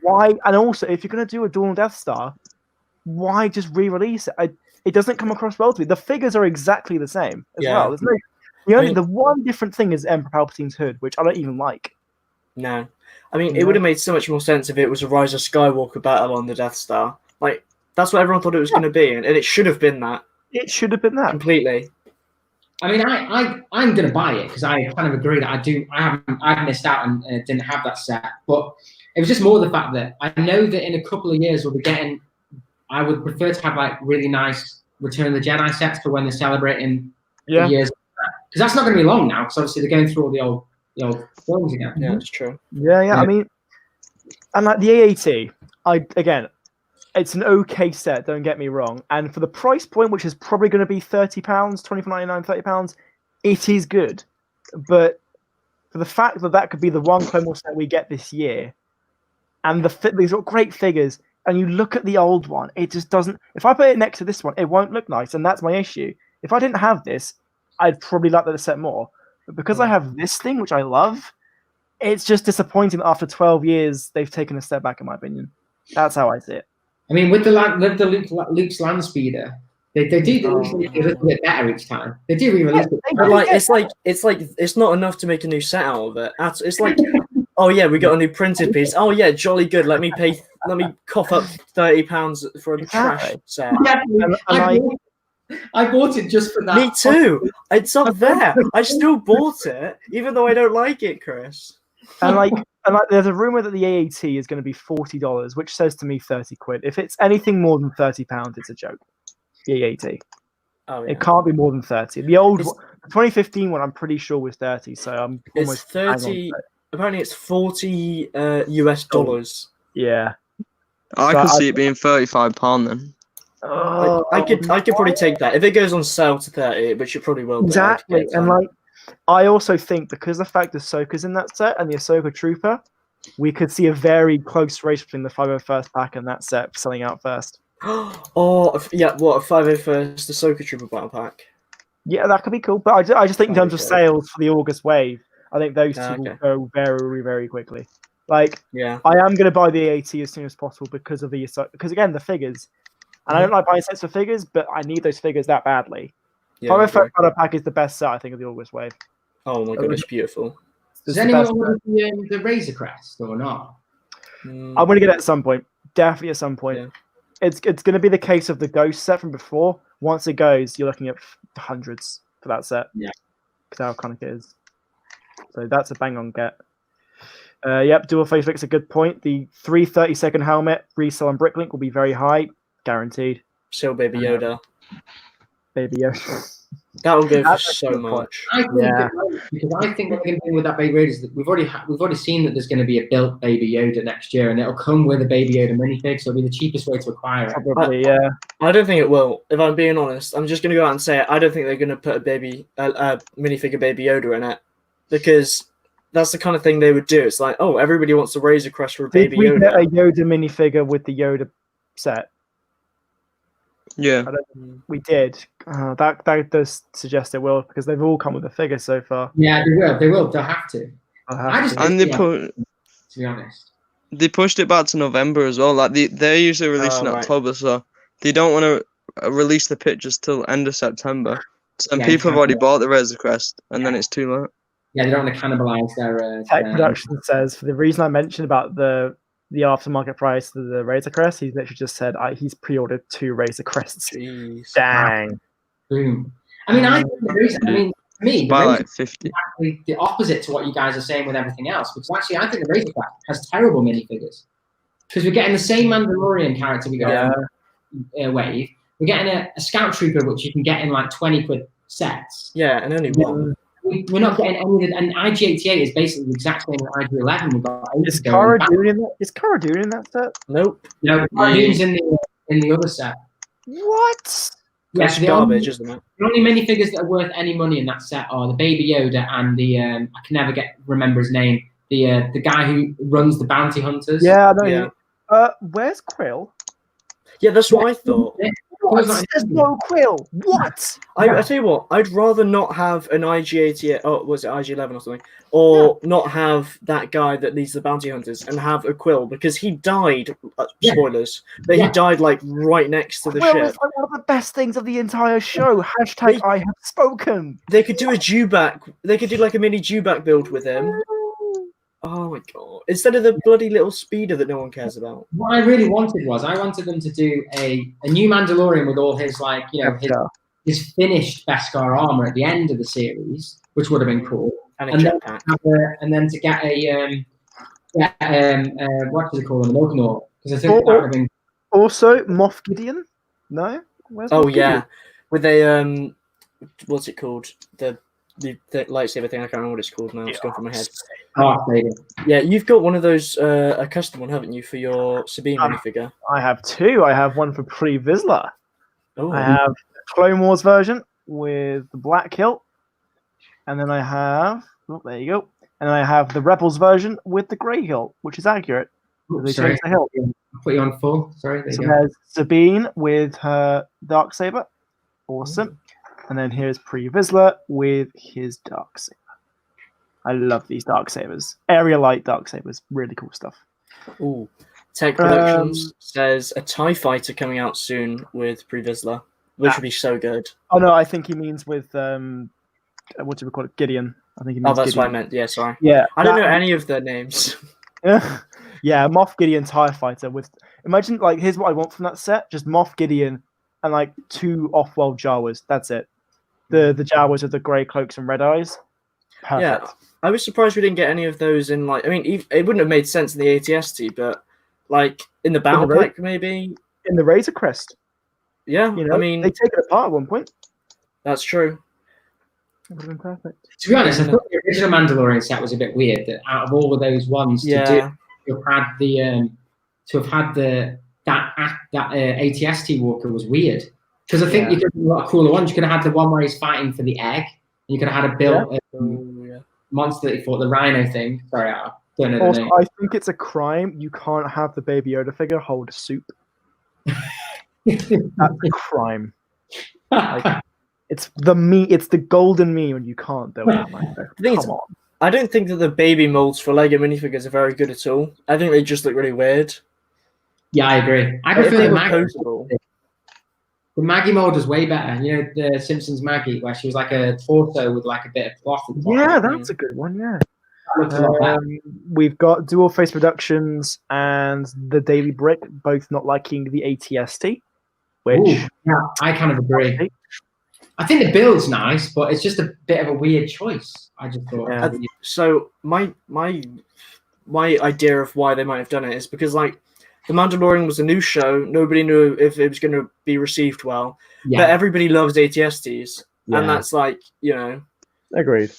why? And also, if you're going to do a Duel on Death Star, why just re-release it? It doesn't come across well to me. The figures are exactly the same as well. There's the one different thing is Emperor Palpatine's hood, which I don't even like. No. I mean, it would have made so much more sense if it was a Rise of Skywalker battle on the Death Star. Like, that's what everyone thought it was going to be, and it should have been that. It should have been that. Completely. I mean, I'm going to buy it because I kind of agree that I've missed out and didn't have that set. But it was just more the fact that I know that in a couple of years we'll be getting. I would prefer to have like really nice Return of the Jedi sets for when they're celebrating the years, because that's not going to be long now. Because obviously they're going through all the old films again. Yeah, that's true. Yeah. I mean, and like the AAT, it's an okay set, don't get me wrong. And for the price point, which is probably going to be £30, £24.99, £30, it is good. But for the fact that could be the one Clone Wars set we get this year, and these are great figures, and you look at the old one, it just doesn't. If I put it next to this one, it won't look nice, and that's my issue. If I didn't have this, I'd probably like the set more. But because I have this thing, which I love, it's just disappointing that after 12 years, they've taken a step back, in my opinion. That's how I see it. I mean, with the Luke's land speeder, they do a little bit better each time. They do re-release it. But it's not enough to make a new set out of it. It's like, oh yeah, we got a new printed piece. Oh yeah, jolly good. Let me cough up £30 for a trash set. Yeah, I bought it just for that. Me too. It's up there. I still bought it, even though I don't like it, Chris. And there's a rumor that the AAT is going to be $40, which says to me 30 quid. If it's anything more than £30, it's a joke. The AAT. Oh, yeah. It can't be more than 30. The 2015 one, I'm pretty sure was 30. So I'm almost 30. Apparently, it's $40 US dollars. Yeah. I can see it being £35 then. I could probably take that if it goes on sale to 30, which it probably will. Exactly, and I also think because the fact Ahsoka's in that set and the Ahsoka Trooper, we could see a very close race between the 501st pack and that set selling out first. Oh, yeah, what, a 501st Ahsoka Trooper battle pack? Yeah, that could be cool. But I just think in terms of sales for the August wave, I think those two will go very, very quickly. I am going to buy the AT as soon as possible because of because again, the figures. And I don't like buying sets for figures, but I need those figures that badly. Yeah, 501st battle pack is the best set, I think, of the August wave. Oh my god, it's beautiful. Does anyone want the Razor Crest or not? I'm going to get it at some point. Definitely at some point. Yeah. It's going to be the case of the Ghost set from before. Once it goes, you're looking at hundreds for that set. Yeah. Because how iconic it is. So that's a bang on get. Yep, dual face fix a good point. The 330-second helmet resale on Bricklink will be very high. Guaranteed. Still Baby Yoda. Baby Yoda. That will go for so much. Because I think what we're going to do with that Baby Yoda is that we've already seen that there's going to be a built Baby Yoda next year, and it'll come with a Baby Yoda minifig, so it'll be the cheapest way to acquire it. Probably, yeah. I don't think it will. If I'm being honest, I'm just going to go out and say it. I don't think they're going to put a minifigure Baby Yoda in it, because that's the kind of thing they would do. It's like, oh, everybody wants a Razor Crest for a Did Baby we Yoda. get a Yoda minifigure with the Yoda set? Yeah. We did. That does suggest it will, because they've all come with a figure so far. Yeah, they will. They will. They'll have to. And to be honest, they pushed it back to November as well. Like they're usually released in October, so they don't want to release the pictures till end of September. And people have already bought the Razor Crest, and then it's too late. Yeah, they don't want to cannibalize their. Tech Production says, for the reason I mentioned about the aftermarket price of the Razor Crest, he's literally just said he's pre-ordered 2 Razor Crests. Jeez. Dang. Boom. I mean, for me, by like 50. Exactly the opposite to what you guys are saying with everything else. Because actually, I think the Razor Crest has terrible minifigures. Because we're getting the same Mandalorian character we got in Wave. We're getting a Scout Trooper, which you can get in like 20 quid sets. Yeah, and only one. We're not getting any of it. And IG-88 is basically the exact same as IG-11 we got. Is Cara Dune in that? Is Cara Dune in that set? Nope. No, Cara Dune's in the other set. What? Yes, garbage, isn't it? The only minifigures that are worth any money in that set are the Baby Yoda and the I can never remember his name. The guy who runs the bounty hunters. Yeah, I know. Yeah. Where's Krill? Yeah, that's what I thought. There's no Krill. What? I tell you what, I'd rather not have an IG-88, was it IG-11 or something, or not have that guy that leads the bounty hunters and have a Quill, because he died, spoilers, but he died like right next to the Quill ship. is like one of the best things of the entire show. Hashtag I have spoken. They could do a Dewback, they could do like a mini Dewback build with him. Oh my god. Instead of the bloody little speeder that no one cares about. What I really wanted was, I wanted them to do a new Mandalorian with all his, like, you know, his finished Beskar armor at the end of the series, which would have been cool. And a jetpack. And then to get a, what do they call them, an Ugnaught? Because I think that would have been... Also, Moff Gideon? No? Where's Moff Gideon? With a, what's it called? The lightsaber thing, I can't remember what it's called now. It's gone from my head. Yeah, you've got one of those, a custom one, haven't you, for your Sabine minifigure? I have 2. I have one for Pre-Vizsla. Oh. I have the Clone Wars version with the black hilt. And then I have, there you go. And then I have the Rebels version with the grey hilt, which is accurate. They changed the hilt. I'll put you on full. Sorry, there you go. There's Sabine with her Darksaber. Awesome. And then here's Pre-Vizsla with his Darksaber. I love these Darksabers. Area light Darksabers. Really cool stuff. Ooh. Tech Productions says a TIE fighter coming out soon with Pre-Vizsla, which would be so good. Oh no, I think he means with what do we call it? Gideon. I think he means that's Gideon. what I meant. Yeah, sorry. Yeah. I don't know any of their names. Yeah, Moff Gideon TIE fighter with, imagine, like, here's what I want from that set. Just Moff Gideon and like 2 off-world Jawas. That's it. The Jawas with the grey cloaks and red eyes. Perfect. Yeah, I was surprised we didn't get any of those in, like, I mean, it wouldn't have made sense in the ATST, but like in the battle pack, maybe in the Razor Crest. Yeah, you know, I mean, they take it apart at one point. That's true. It would have been perfect. To be honest, I thought the original Mandalorian set was a bit weird. That out of all of those ones to have had that ATST walker was weird, because I think you could have a lot of cooler ones. You could have had the one where he's fighting for the egg, and you could have had a built monster that he fought, the Rhino thing. Sorry, I don't know the name. I think it's a crime. You can't have the Baby Yoda figure hold a soup. That's a crime. Like, it's the golden meme, and you can't do it. Come on. I don't think that the baby molds for Lego minifigures are very good at all. I think they just look really weird. Yeah, I agree. I prefer the Maggie. The Maggie mold was way better. You know, the Simpsons Maggie, where she was like a torso with like a bit of cloth. Yeah, that's a good one. Yeah. We've got Dual Face Productions and the Daily Brick both not liking the ATST, which I kind of agree. I think the build's nice, but it's just a bit of a weird choice. I just thought. So my idea of why they might have done it is because, like, The Mandalorian was a new show. Nobody knew if it was going to be received well, but everybody loves ATSTs, and that's like, you know. Agreed.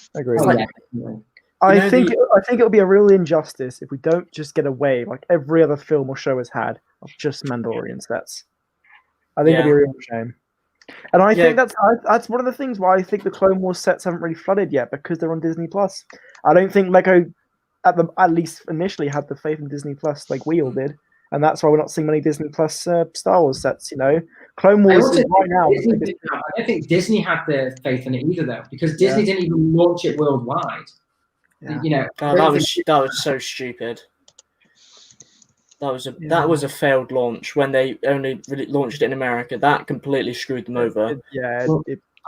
I think it'll be a real injustice if we don't just get away like every other film or show has had of just Mandalorian sets. I think it'll be a real shame. And I think that's one of the things why I think the Clone Wars sets haven't really flooded yet, because they're on Disney Plus. I don't think Lego, at least initially, had the faith in Disney Plus like we all did, and that's why we're not seeing many Disney Plus Star Wars sets. Clone Wars is right now. I don't think Disney had the faith in it either, though, because Disney didn't even launch it worldwide. Yeah. That was so stupid. That was a failed launch when they only really launched it in America. That completely screwed them over.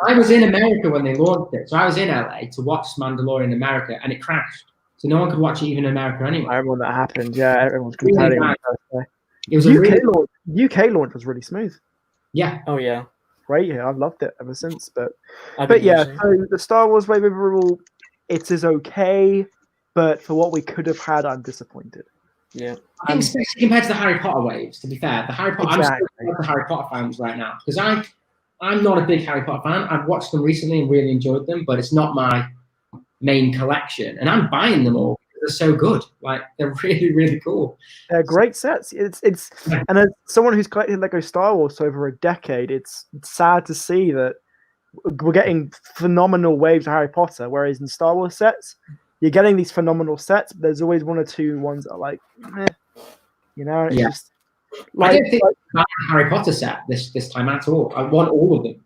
I was in America when they launched it, so I was in LA to watch Mandalorian in America, and it crashed. So no one could watch it even in America anyway. I remember when that happened. Yeah, everyone's complaining. It was UK launch was really smooth. Yeah. Oh yeah. Great. Yeah, I've loved it ever since. But yeah, so the Star Wars wave overall, it is okay, but for what we could have had, I'm disappointed. Yeah. I think especially compared to the Harry Potter waves, to be fair, the Harry Potter, exactly. I'm still the Harry Potter fans right now, because I'm not a big Harry Potter fan. I've watched them recently and really enjoyed them, but it's not my main collection, and I'm buying them all because they're so good. Like, they're really, really cool. They're great sets. And as someone who's collected Lego Star Wars for over a decade, it's sad to see that we're getting phenomenal waves of Harry Potter, whereas in Star Wars sets, you're getting these phenomenal sets, but there's always one or two ones that are like, it's just I don't think I a Harry Potter set this time at all. I want all of them.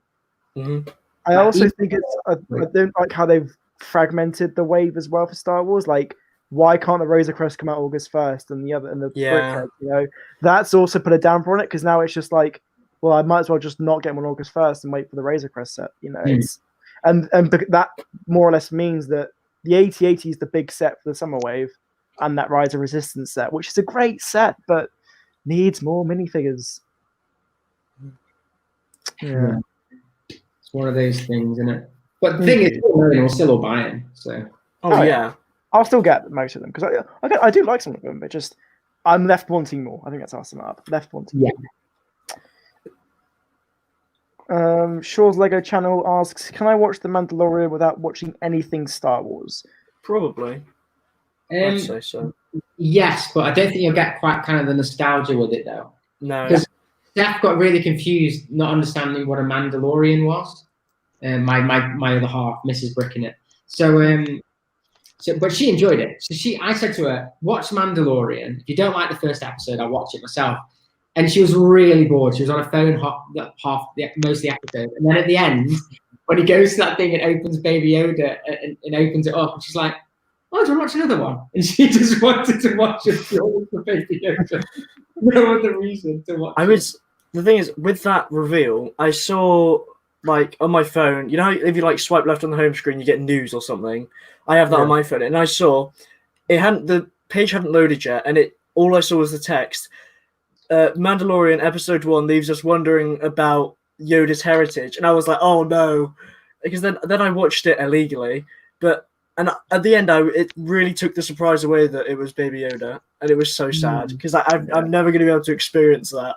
Mm-hmm. I also think I don't like how they've fragmented the wave as well for Star Wars. Like, why can't the Razor Crest come out August 1st and the Brickhead? That's also put a damper on it, because now it's just like, well, I might as well just not get one on August 1st and wait for the Razor Crest set. And that more or less means that the AT-AT is the big set for the Summer Wave, and that Rise of Resistance set, which is a great set, but needs more minifigures. Yeah. It's one of those things, isn't it? But the thing is, we'll still all buy them. So. Oh yeah. I'll still get most of them, because I do like some of them, but just I'm left wanting more. I think that's how I sum it up. Left wanting more. Shaw's Lego channel asks, can I watch The Mandalorian without watching anything Star Wars? Probably. I'd say so. Yes, but I don't think you'll get quite kind of the nostalgia with it, though. No. Because Steph got really confused, not understanding what a Mandalorian was. My other half, Mrs. Brickinet. But she enjoyed it. So I said to her, watch Mandalorian. If you don't like the first episode, I'll watch it myself. And she was really bored. She was on her phone most of the episode. And then at the end, when he goes to that thing and opens Baby Yoda and opens it up, and she's like, oh, do you want to watch another one? And she just wanted to watch it for Baby Yoda. No other reason to watch The thing is, with that reveal, I saw, like, on my phone, you know how if you, like, swipe left on the home screen, you get news or something? I have that on my phone. And I saw, the page hadn't loaded yet, and all I saw was the text. Mandalorian Episode 1 leaves us wondering about Yoda's heritage, and I was like, "Oh no," because then I watched it illegally. And at the end, it really took the surprise away that it was Baby Yoda, and it was so sad because I'm never going to be able to experience that.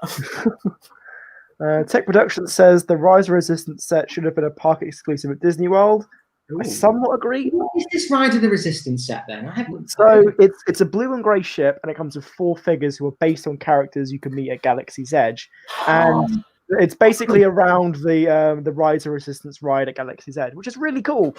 Tech Production says the Rise of Resistance set should have been a park exclusive at Disney World. Ooh. I somewhat agree. What is this Rise of the Resistance set then? So it's a blue and grey ship, and it comes with 4 figures who are based on characters you can meet at Galaxy's Edge, and it's basically around the Rise of Resistance ride at Galaxy's Edge, which is really cool.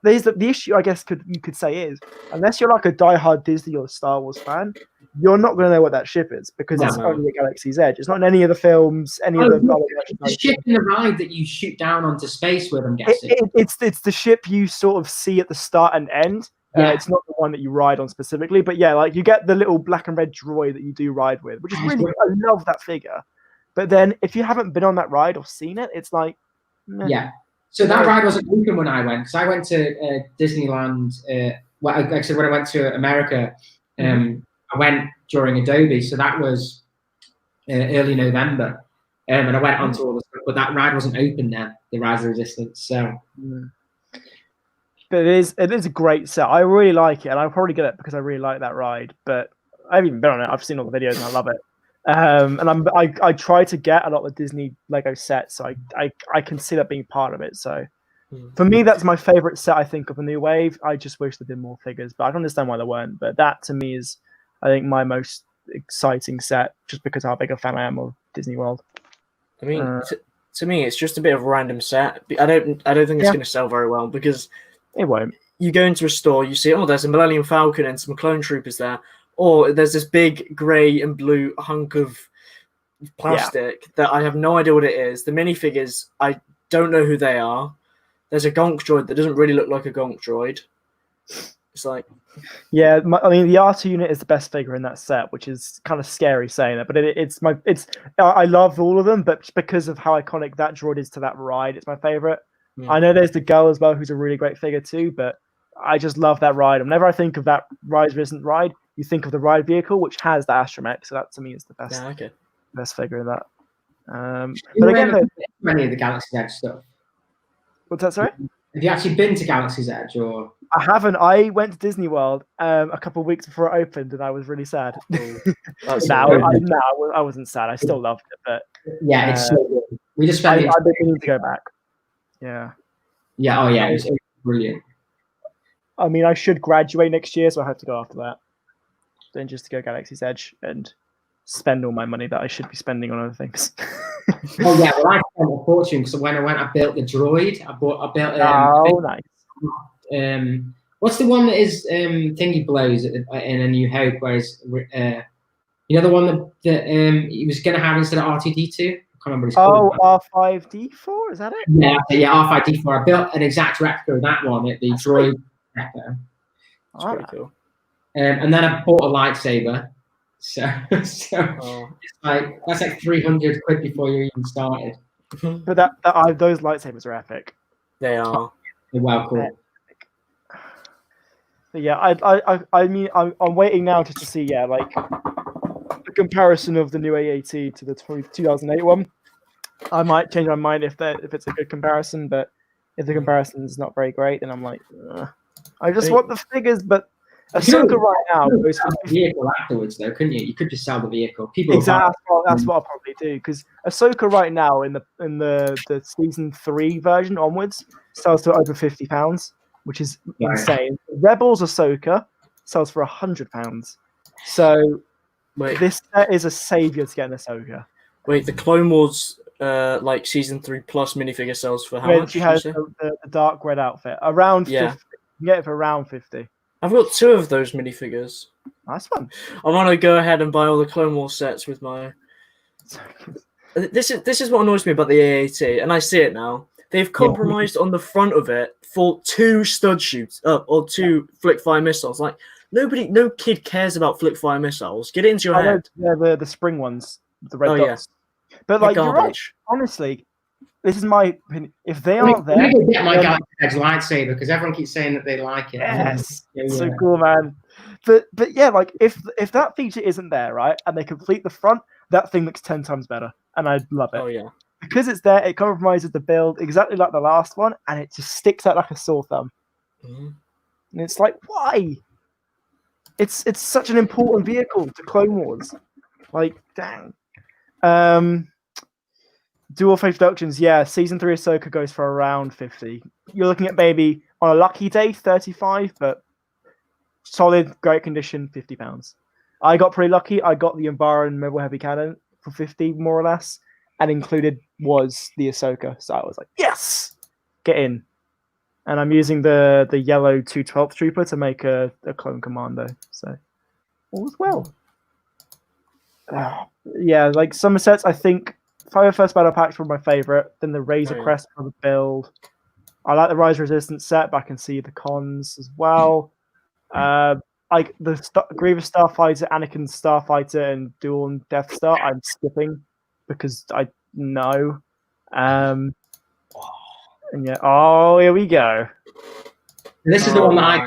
The issue, I guess, you could say is, unless you're like a diehard Disney or Star Wars fan, you're not going to know what that ship is, because it's only at Galaxy's Edge. It's not in any of the films, the ship in the ride that you shoot down onto space with, I'm guessing. It's the ship you sort of see at the start and end. It's not the one that you ride on specifically, but yeah, like you get the little black and red droid that you do ride with, which is really, I love that figure. But then if you haven't been on that ride or seen it, it's like, meh. Yeah. So that ride wasn't open when I went, because I went to Disneyland. Like I said, when I went to America, I went during Adobe, so that was early November, and I went onto all the stuff. But that ride wasn't open then, the Rise of Resistance. So, but it is a great set. I really like it, and I'll probably get it because I really like that ride. But I haven't even been on it. I've seen all the videos and I love it. And I try to get a lot of Disney Lego sets, so I can see that being part of it. So for me, that's my favorite set, I think, of the new wave. I just wish there had been more figures, but I can understand why there weren't. But that to me is, I think, my most exciting set, just because how big a fan I am of Disney World. I mean, to me, it's just a bit of a random set. I don't think it's going to sell very well because it won't. You go into a store, you see, oh, there's a Millennium Falcon and some clone troopers there, or there's this big grey and blue hunk of plastic that I have no idea what it is. The minifigures, I don't know who they are. There's a Gonk droid that doesn't really look like a Gonk droid. It's like, yeah, I mean, the R2 unit is the best figure in that set, which is kind of scary saying that, but I love all of them, but just because of how iconic that droid is to that ride, it's my favorite. I know there's the girl as well, who's a really great figure too, but I just love that ride. Whenever I think of that Rise Resistant ride, you think of the ride vehicle, which has the astromech, so that to me is the best, best figure in that. But again, many of the Galaxy's Edge stuff. What's that? Sorry? Have you actually been to Galaxy's Edge, or? I haven't. I went to Disney World a couple of weeks before it opened, and I was really sad. I wasn't sad. I still loved it, but yeah, it's so good. We just spent. I've been meaning to go back. Yeah. Yeah. Oh, yeah. It was brilliant. I mean, I should graduate next year, so I have to go after that. Then just to go Galaxy's Edge and spend all my money that I should be spending on other things. Oh yeah, well I spent a fortune because when I went, I built the droid. I built. Nice. What's the one that is thingy blows in A New Hope? Whereas you know the one that he was gonna have instead of R2D2. I can't remember what it's called. Oh, R5D4, is that it? Yeah, R5D4. I built an exact replica of that one at the droid. That's pretty cool. And then I bought a lightsaber. So it's like that's like 300 quid before you even started. But those lightsabers are epic. They are. They're well cool. But yeah, I mean, I'm waiting now just to see, like the comparison of the new AAT to the 2008 one. I might change my mind if it's a good comparison, but if the comparison is not very great, then I'm like, I just want the figures, but. Ahsoka right now goes for the vehicle afterwards, though, couldn't you? You could just sell the vehicle. People exactly. That's what I'll probably do because Ahsoka right now in the season 3 version onwards sells for over £50, which is insane. Rebels Ahsoka sells for £100. So this set is a savior to get an Ahsoka. Wait, the Clone Wars like season 3 plus minifigure sells for how much? She has the dark red outfit around 50. You can get it for around 50. I've got 2 of those minifigures. Nice one. I want to go ahead and buy all the Clone Wars sets with my. This is what annoys me about the AAT, and I see it now. They've compromised on the front of it for 2 stud shoots or 2 flick fire missiles. Like no kid cares about flick fire missiles. Get it into your head. Yeah, the spring ones, the red dots. Yeah. But like you're right. Honestly, this is my opinion. If they aren't there, I get my Galaxy Edge lightsaber because everyone keeps saying that they like it. Yes, so cool, man. But yeah, like if that feature isn't there, right, and they complete the front, that thing looks 10 times better, and I love it. Oh yeah, because it's there, it compromises the build exactly like the last one, and it just sticks out like a sore thumb. And it's like, why? It's such an important vehicle to Clone Wars. Like, dang. Dual Face Productions, season 3 Ahsoka goes for around 50. You're looking at maybe on a lucky day 35, but solid, great condition, £50. I got pretty lucky. I got the Umbaran Mobile Heavy Cannon for 50 more or less, and included was the Ahsoka. So I was like, yes, get in. And I'm using the yellow 212th Trooper to make a clone commando. So all is well. Like some sets, I think. Fire First Battle Packs were my favorite. Then the Razor Crest for the build. I like the Rise Resistance set, but I can see the cons as well. Like the Grievous Starfighter, Anakin Starfighter, and Dual Death Star, I'm skipping because I know. And here we go. This is the one that I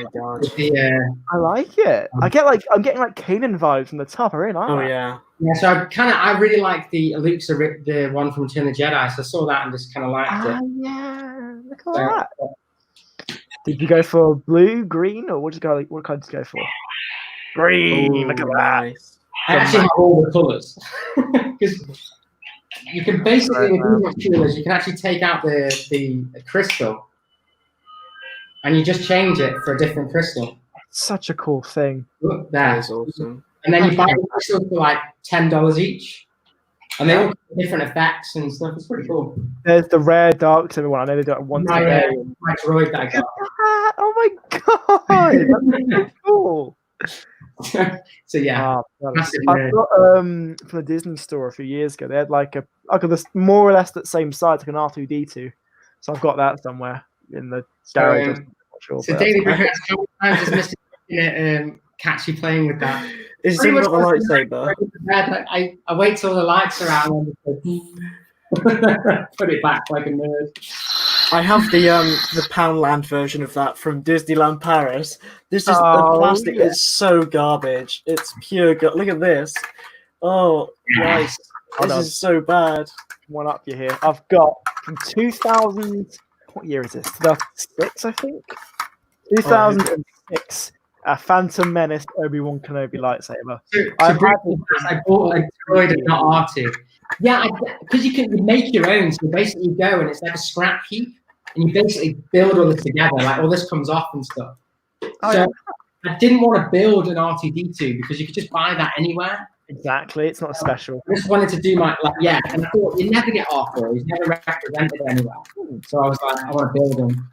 like it. I'm getting like Kanan vibes from the top. I really like that. Yeah. Yeah, so I really like the the one from Return of the Jedi. So I saw that and just kind of liked it. Yeah, look at that. Did you go for blue, green, or what kind did you go for? Green. Look at that. Nice. I actually have all the colours because you can basically you can actually take out the crystal and you just change it for a different crystal. Such a cool thing. Look, that is awesome. And then you buy the crystals for like $10 each. And they all have different effects and stuff. It's pretty cool. There's the rare Dark Saber one. I know they do it once a day. My droid that I got. Oh my god, that's so cool. So yeah, I've got from the Disney store a few years ago. They had like this more or less that same size, like an R2D2. So I've got that somewhere in the garage. I'm not sure. So Daily Regrets, how many times has Mr. catch you playing with that? Is it got the lightsaber? I wait till the lights are out and put it back like a nerd. I have the Poundland version of that from Disneyland Paris. This is the plastic is so garbage. It's pure look at this. Oh, nice. This is so bad. One up you here. I've got from 2000. What year is this? 2006, I think. 2006. A Phantom Menace Obi-Wan Kenobi lightsaber. I bought a droid and not R2. Yeah, because you can make your own. So basically, you go and it's like a scrap heap, and you basically build all this together. Like all this comes off and stuff. So I didn't want to build an R2D2 because you could just buy that anywhere. Exactly, it's not special. I just wanted to do my and I thought you never get R4. He's never represented anywhere. So I was like, I want to build him.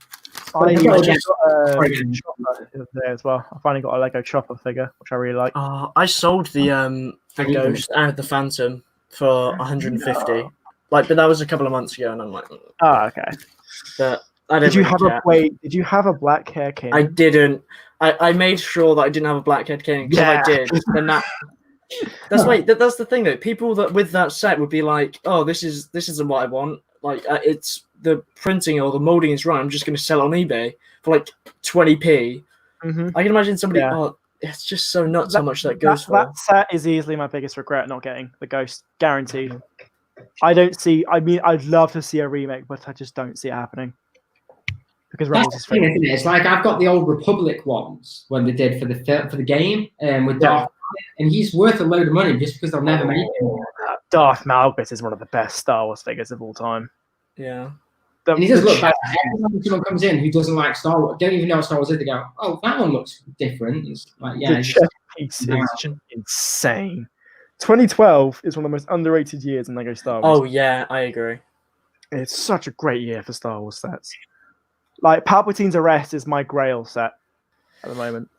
I just got a chopper there as well. I finally got a Lego chopper figure, which I really like. I sold the Ghost and the Phantom for 150. But that was a couple of months ago, and I'm like, okay. But I did you have Did you have a black hair king? I didn't. I made sure that I didn't have a black hair king because I did. Then that's the thing though. People that with that set would be like, oh, this isn't what I want. Like it's the printing or the molding is right. I'm just going to sell it on eBay for like 20p. Mm-hmm. I can imagine somebody. Oh, it's just so nuts how much that goes for. That set is easily my biggest regret not getting the Ghost, guaranteed. I don't see. I mean, I'd love to see a remake, but I just don't see it happening because Rebels is thing, isn't it? It's like I've got the old Republic ones when they did for the game with Darth, and he's worth a load of money just because they'll never make it. Darth Malbus is one of the best Star Wars figures of all time. Yeah. And he does look bad. Every time someone comes in who doesn't like Star Wars, don't even know what Star Wars is, they go, "Oh, that one looks different." It's like, the chess piece is insane. 2012 is one of the most underrated years in Lego Star Wars. Oh yeah, I agree. It's such a great year for Star Wars sets. Like Palpatine's Arrest is my Grail set at the moment.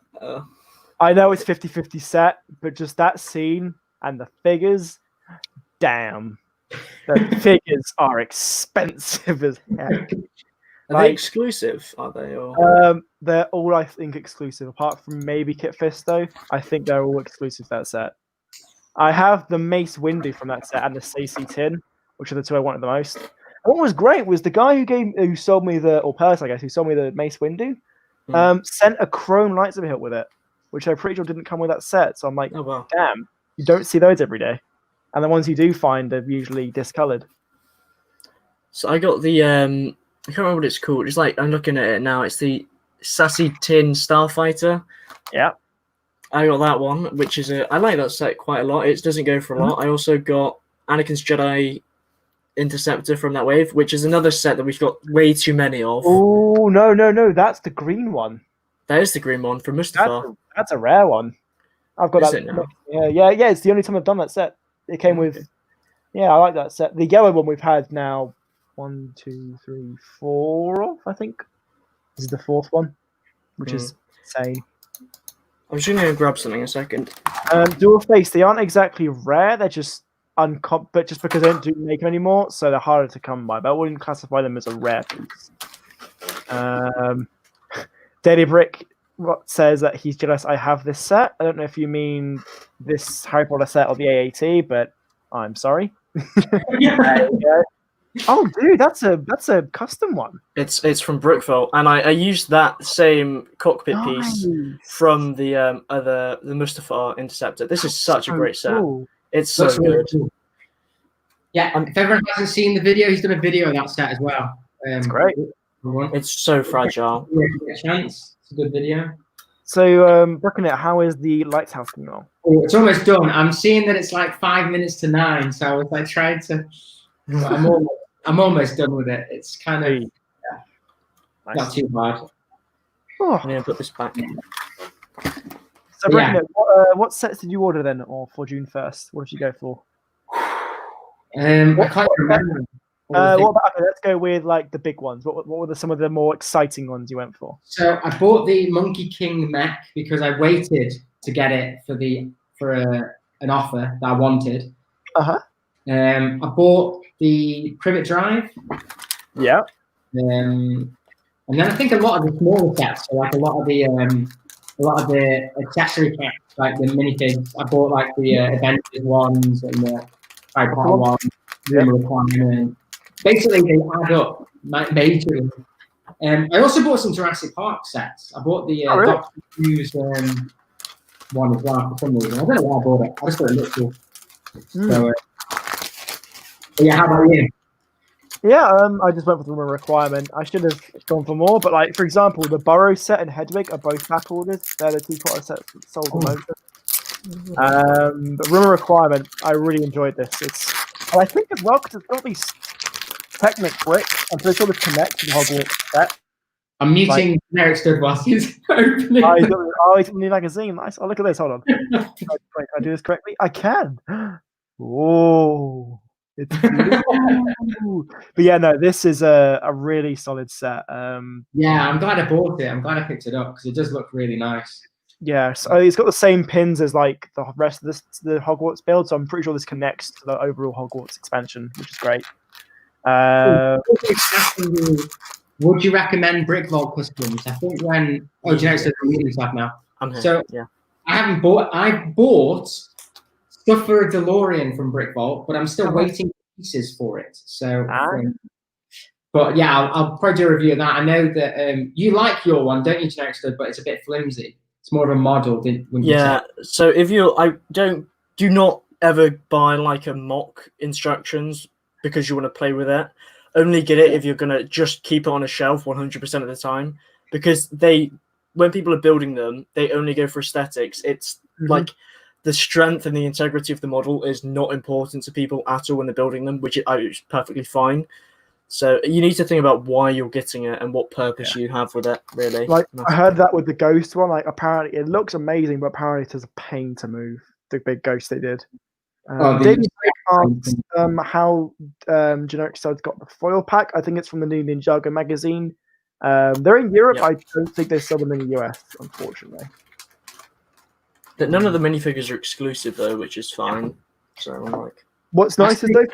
I know it's 50-50 set, but just that scene and the figures, damn. The figures are expensive as heck. Are they exclusive? Are they? Or? They're all, I think, exclusive. Apart from maybe Kit Fisto, I think they're all exclusive to that set. I have the Mace Windu from that set and the Stacey Tin, which are the two I wanted the most. And what was great was the guy who sold me who sold me the Mace Windu, sent a chrome lightsaber hilt with it, which I'm pretty sure didn't come with that set. So I'm like, damn, you don't see those every day. And the ones you do find are usually discolored. So I got the I can't remember what it's called. It's like I'm looking at it now. It's the Sassy Tin Starfighter. Yeah. I got that one, which is I like that set quite a lot. It doesn't go for a lot. I also got Anakin's Jedi Interceptor from that wave, which is another set that we've got way too many of. Oh no, that's the green one. That is the green one from Mustafar. That's a rare one. I've got that. Now? Yeah. It's the only time I've done that set. It came with. Yeah, I like that set. The yellow one we've had now 1, 2, 3, 4 of, I think. This is the fourth one, which is insane. I'm just going to grab something in a second. Dual face, they aren't exactly rare. They're just but just because they don't make them anymore, so they're harder to come by. But I wouldn't classify them as a rare piece. Daily Brick says that he's jealous I have this set. I don't know if you mean this Harry Potter set or the AAT, but I'm sorry. Oh, dude, that's a custom one. It's from Brookville, and I used that same cockpit piece from the Mustafar Interceptor. This is such a great set. It's so good. Cool. Yeah, if everyone hasn't seen the video, he's done a video of that set as well. It's great. It's so fragile. Yeah, chance. It's a good video. So, looking at how is the Lighthouse coming on? Oh, it's almost done. I'm seeing that it's like 5 minutes to 9, so I was like trying to. I'm almost done with it. It's kind of not too bad. Oh. I'm gonna put this back. So, what sets did you order then, or for June 1st? What did you go for? I can't remember. What about, okay, let's go with like the big ones. What were some of the more exciting ones you went for? So I bought the Monkey King mech because I waited to get it for an offer that I wanted. I bought the Privet Drive. Yeah. And then I think a lot of the smaller sets, so like a lot of the accessory packs, like the minifigs. I bought like the Avengers ones and the tripod ones, Room Requirement. Basically, they add up majorly. I also bought some Jurassic Park sets. I bought the Doctor Who's one as well for some reason. I don't know why I bought it. I just thought it looked cool. So, but yeah, how about you? Yeah, I just went for the Room Requirement. I should have gone for more, but like for example, the Burrow set and Hedwig are both back ordered. They're the two product sets that sold the most. But Room Requirement, I really enjoyed this. And I think as well because it's got these Technic bricks. I'm pretty sure this connects to the Hogwarts set. I'm muting generic stud whilst he's opening. It's a new magazine. Nice. Oh, look at this. Hold on. Can I do this correctly? I can. Oh, it's beautiful. But yeah, no, this is a really solid set. Yeah, I'm glad I bought it. I'm glad I picked it up because it does look really nice. Yeah, so it's got the same pins as like the rest of the Hogwarts build, so I'm pretty sure this connects to the overall Hogwarts expansion, which is great. Would you recommend Brick Vault customs? I think when generic says I'm reading stuff now. So yeah, I bought stuff for a DeLorean from Brick Vault, but I'm still waiting pieces for it. So, but yeah, I'll probably do a review of that. I know that you like your one, don't you, generic stud? But it's a bit flimsy. It's more of a model, wouldn't you say? So if do not ever buy like a mock instructions because you want to play with it. Only get it if you're gonna just keep it on a shelf 100% of the time, because when people are building them, they only go for aesthetics. It's like the strength and the integrity of the model is not important to people at all when they're building them, which is perfectly fine. So you need to think about why you're getting it and what purpose you have with it, really. Like I heard that with the Ghost one. Like apparently it looks amazing, but apparently it's a pain to move. The big Ghost they did. David asked how Generic Stud's got the foil pack. I think it's from the new Ninjago magazine. They're in Europe. I don't think they sell them in the US, unfortunately. None of the minifigures are exclusive though, which is fine. So I'm like, what's nice is though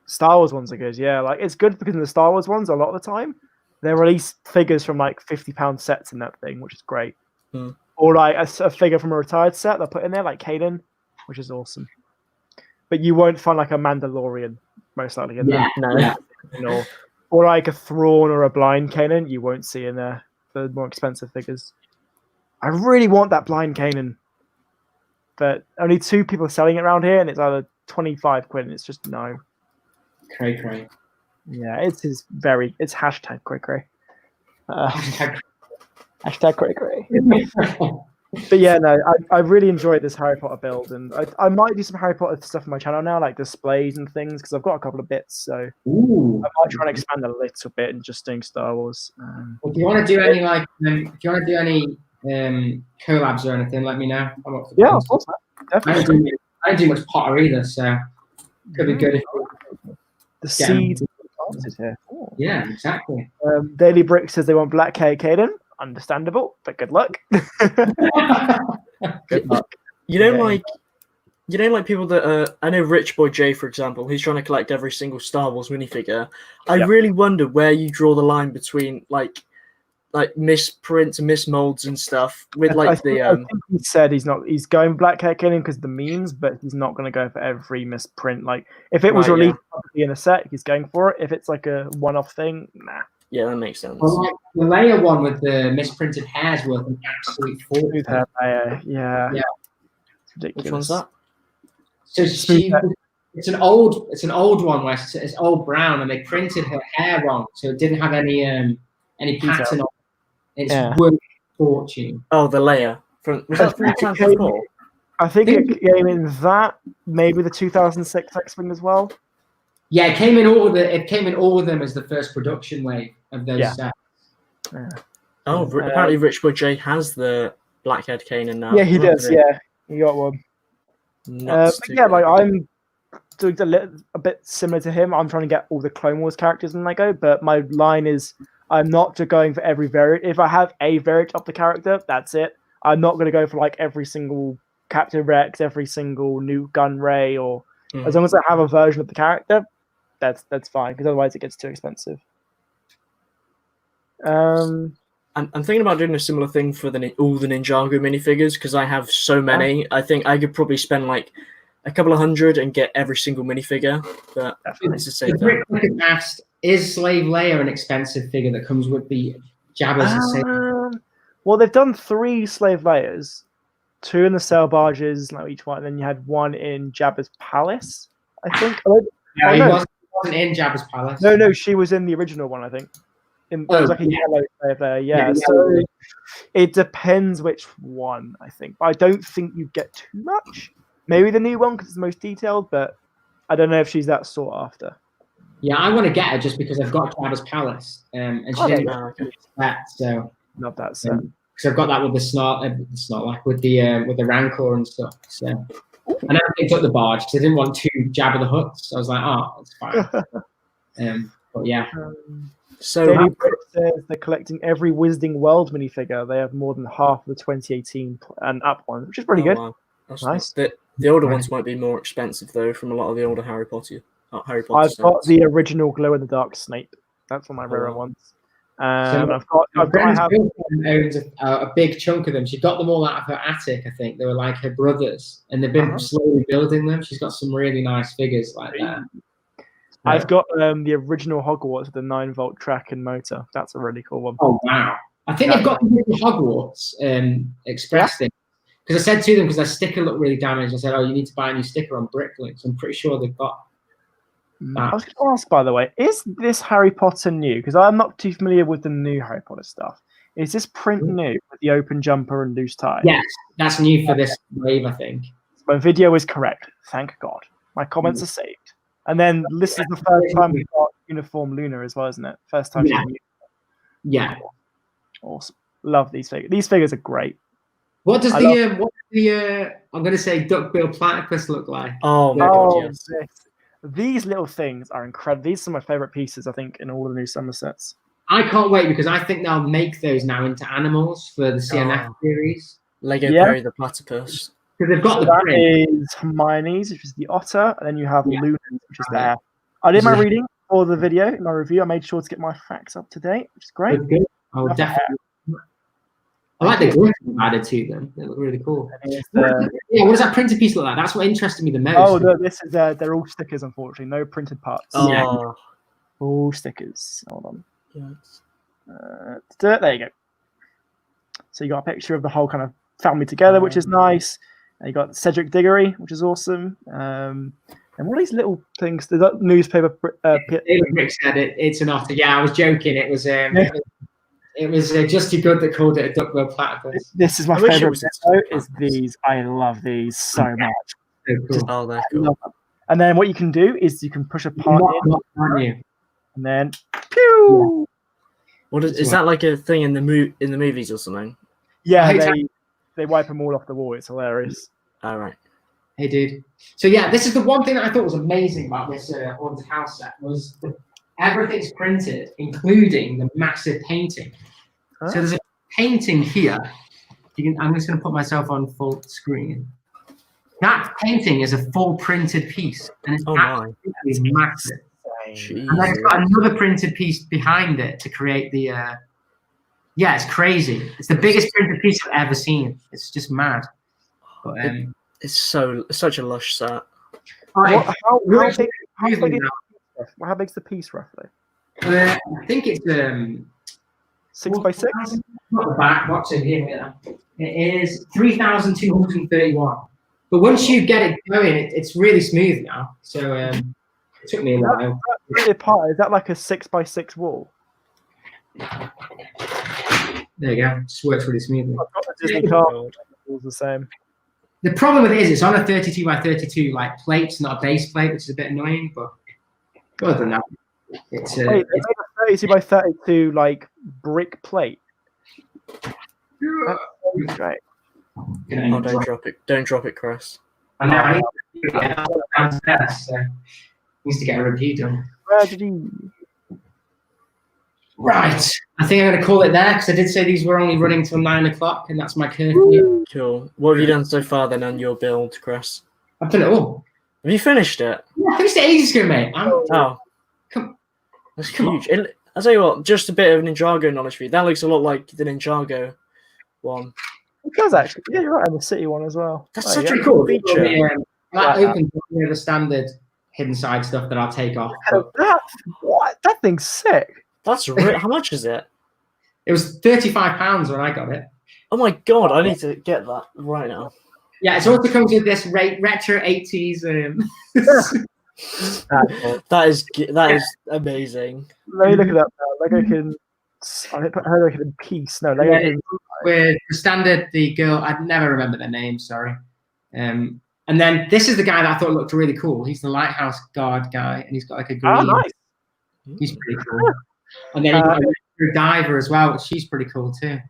Star Wars ones are good. Yeah, like it's good because in the Star Wars ones, a lot of the time they release figures from like £50 sets in that thing, which is great. Or like a figure from a retired set they'll put in there, like Kaden, which is awesome. But you won't find like a Mandalorian, most likely, in there. No. Or like a Thrawn or a Blind Kanan, you won't see in there. The more expensive figures. I really want that Blind Kanan. But only 2 people are selling it around here, and it's either 25 quid, and it's just no. Cray. Yeah, it's hashtag cray. Hashtag cray. But yeah, no, I really enjoyed this Harry Potter build, and I might do some Harry Potter stuff on my channel now, like displays and things, because I've got a couple of bits. So I might try and expand a little bit and just doing Star Wars. Well, do you want to do any collabs or anything? Let me know. I'm up for yeah, of course, definitely. I don't do much Potter either, so it could be good if the seeds planted here. Oh. Yeah, exactly. Daily Brick says they want black hair, Caden. Understandable, but good luck. Good luck. You know, like people that I know Rich Boy J, for example, he's trying to collect every single Star Wars minifigure. I really wonder where you draw the line between like misprints and mismolds and stuff with I think he said he's going black hair killing because of the memes, but he's not going to go for every misprint. Like if it was released in a set, he's going for it. If it's like a one-off thing, nah. Yeah, that makes sense. Well, like the Leia one with the misprinted hair's worth an absolute fortune. Yeah. It's ridiculous. Which one's that? So it's an old one where it's old brown, and they printed her hair wrong, so it didn't have any pattern on it. It's worth a fortune. Oh, the Leia. Was that from Transformers 4? I think it came in that, maybe the 2006 X-Wing as well. Yeah, it came in all of them as the first production wave of those sets. Yeah. Oh, apparently Rich Boy J has the black-haired Kanan now. Yeah, he does. Yeah, he got one. Nuts But to yeah, go. like I'm doing a bit similar to him. I'm trying to get all the Clone Wars characters in Lego, but my line is I'm not just going for every variant. If I have a variant of the character, that's it. I'm not going to go for like every single Captain Rex, every single new Gun Ray, or as long as I have a version of the character, that's fine. Because otherwise, it gets too expensive. I'm thinking about doing a similar thing for all the Ninjago minifigures because I have so many. I think I could probably spend like a couple of hundred and get every single minifigure. But it's the same thing. Asked, is Slave Leia an expensive figure that comes with the Jabbas? Well, they've done 3 Slave Leias, 2 in the sail barges, like each one, and then you had 1 in Jabba's palace, I think. No, he wasn't in Jabba's palace. No, she was in the original one, I think. There was like a yellow Slave Leia, yeah. So it depends which one, I think. But I don't think you get too much. Maybe the new one because it's the most detailed, but I don't know if she's that sought after. Yeah, I want to get her just because I've got Jabba's palace, and she didn't that, so not that set. because I've got that with the Snorlax, with the Rancor and stuff. So, and I picked up the barge because I didn't want 2 Jabba the Hutts. So I was like, oh, that's fine. But yeah. So Daily Brick says they're collecting every Wizarding World minifigure. They have more than half of the 2018 and up ones, which is pretty good. Wow. That's nice. The older ones might be more expensive though, from a lot of the older Harry Potter. I've got the original glow in the dark Snape. That's one of my rarer ones. I've got owns a big chunk of them. She got them all out of her attic, I think. They were like her brothers, and they've been slowly building them. She's got some really nice figures like that. I've got the original Hogwarts with the 9-volt track and motor. That's a really cool one. Oh wow! I think they've got the Hogwarts Express thing. Because I said to them, because their sticker looked really damaged, I said, "Oh, you need to buy a new sticker on Bricklinks." I'm pretty sure they've got that. I was going to ask, by the way, is this Harry Potter new? Because I'm not too familiar with the new Harry Potter stuff. Is this print new with the open jumper and loose tie? Yes, that's new for this wave, I think. My video is correct. Thank God. My comments are saved. And then this is the first time we've got Uniform Luna as well, isn't it? First time. Yeah. Awesome. Love these figures. These figures are great. What does the I'm going to say duckbill platypus look like? Oh my God, yes. These little things are incredible. These are my favorite pieces, I think, in all the new summer sets. I can't wait because I think they'll make those now into animals for the CMF series. Lego Perry the platypus. Because they've got that is Hermione's, which is the otter, and then you have Luna's, which is there. I did my reading for the video, in my review. I made sure to get my facts up to date, which is great. Oh, definitely. I like the glitter added to them. They look really cool. What does that printed piece look like? That's what interested me the most. Oh, this is they're all stickers, unfortunately. No printed parts. Oh. All stickers. Hold on. Yes. There you go. So you got a picture of the whole kind of family together, which is nice. And you got Cedric Diggory, which is awesome. And what are these little things? There's that newspaper. David Rick said it's an otter. Yeah, I was joking. It was just too good that called it a duckbill platypus. This is my favorite. Is these? I love these so much. So cool. Oh, they're cool. And then what you can do is you can push a part in, and then pew. What is that like a thing in the movies or something? Yeah, they wipe them all off the wall. It's hilarious. All right. Hey, dude. So yeah, this is the one thing that I thought was amazing about this haunted house set was everything's printed, including the massive painting. Huh? So there's a painting here. I'm just going to put myself on full screen. That painting is a full printed piece, and it's absolutely massive. Jeez. And then it's got another printed piece behind it to create the. Yeah, it's crazy. It's the biggest printed piece I've ever seen. It's just mad. But, it's such a lush set. How big's the piece roughly? I think it's 6x6. Not the back. What's in here? It is 3,231. But once you get it going, it's really smooth now. So it took me a while. Is that like a 6x6 wall? There you go. Just works really smoothly. I've got the Disney card. It's the same. The problem with it is it's on a 32x32 like plate, not a base plate, which is a bit annoying. But other than that, it's they made a 32x32 like brick plate. That's great. Oh, don't drop it, Chris. And now I need to get that downstairs, so needs to get a review done. Where did he? Right, I think I'm going to call it there because I did say these were only running till 9 o'clock, and that's my curfew. Cool. What have you done so far then on your build, Chris? I've done it all. Have you finished it? Yeah, I finished it ages ago, mate. That's huge. I'll tell you what, just a bit of Ninjago knowledge for you. That looks a lot like the Ninjago one. It does actually. Yeah, you're right. And the city one as well. That's Oh, such yeah. a cool feature. That opens up the standard hidden side stuff that I'll take off. That thing's sick. That's real. How much is it? It was £35 when I got it. Oh my god, I need to get that right now. Yeah, it also comes with this retro 80s. That is amazing. Let me look at that now. Lego can. I put her in peace. No, Lego can. With the standard, the girl, I'd never remember their name, sorry. And then this is the guy that I thought looked really cool. He's the Lighthouse guard guy, and he's got like a green. Oh, nice. He's pretty cool. And then he's got a diver as well, which she's pretty cool too.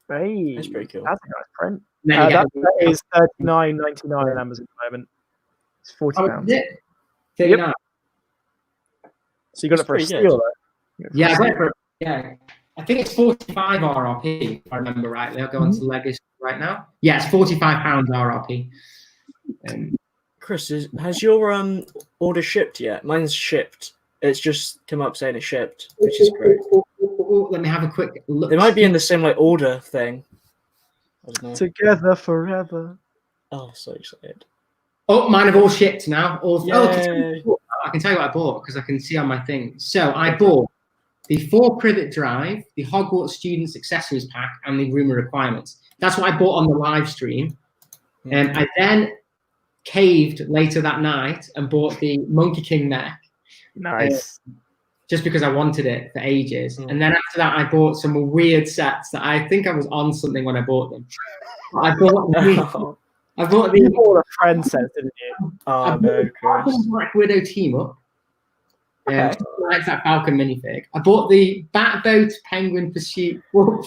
Hey, That's pretty cool. That's a nice print. That is $39.99 on Amazon at the moment. It's £40. Yep. So you got it for a steal, though. Yeah, I went for I think it's 45 RRP, if I remember rightly. I'll go on to Legacy right now. Yeah, it's £45 RRP. Chris, has your order shipped yet? Mine's shipped. It's just come up saying it's shipped, which is great. Let me have a quick look. They might be in the same like order thing. I don't know. Together forever. Oh, so excited. Oh, mine have all shipped now. Yay. I can tell you what I bought because I can see on my thing. So I bought the 4 Privet Drive, the Hogwarts Students Accessories Pack, and the Room of Requirements. That's what I bought on the live stream. And I then caved later that night and bought the Monkey King neck. Nice. Just because I wanted it for ages. And then after that, I bought some weird sets that I think I was on something when I bought them. I bought the You bought a friend set, didn't you? Oh, no, Chris. Black Widow team up. Like that Falcon minifig. I bought the Bat Boat Penguin Pursuit. You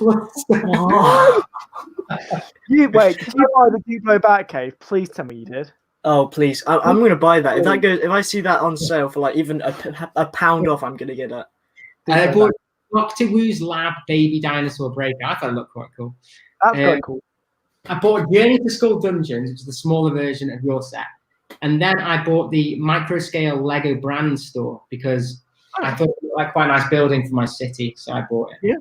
wait, did you buy the Duplo Batcave? Please tell me you did. Oh please! I'm going to buy that. If I see that on sale for like even a pound off, I'm going to get it. I bought Doctor Wu's Lab Baby Dinosaur Breaker. I thought it looked quite cool. That's quite cool. I bought Journey to Skull Dungeons, which is the smaller version of your set. And then I bought the micro scale Lego brand store because I thought it looked like quite a nice building for my city, so I bought it. Yeah.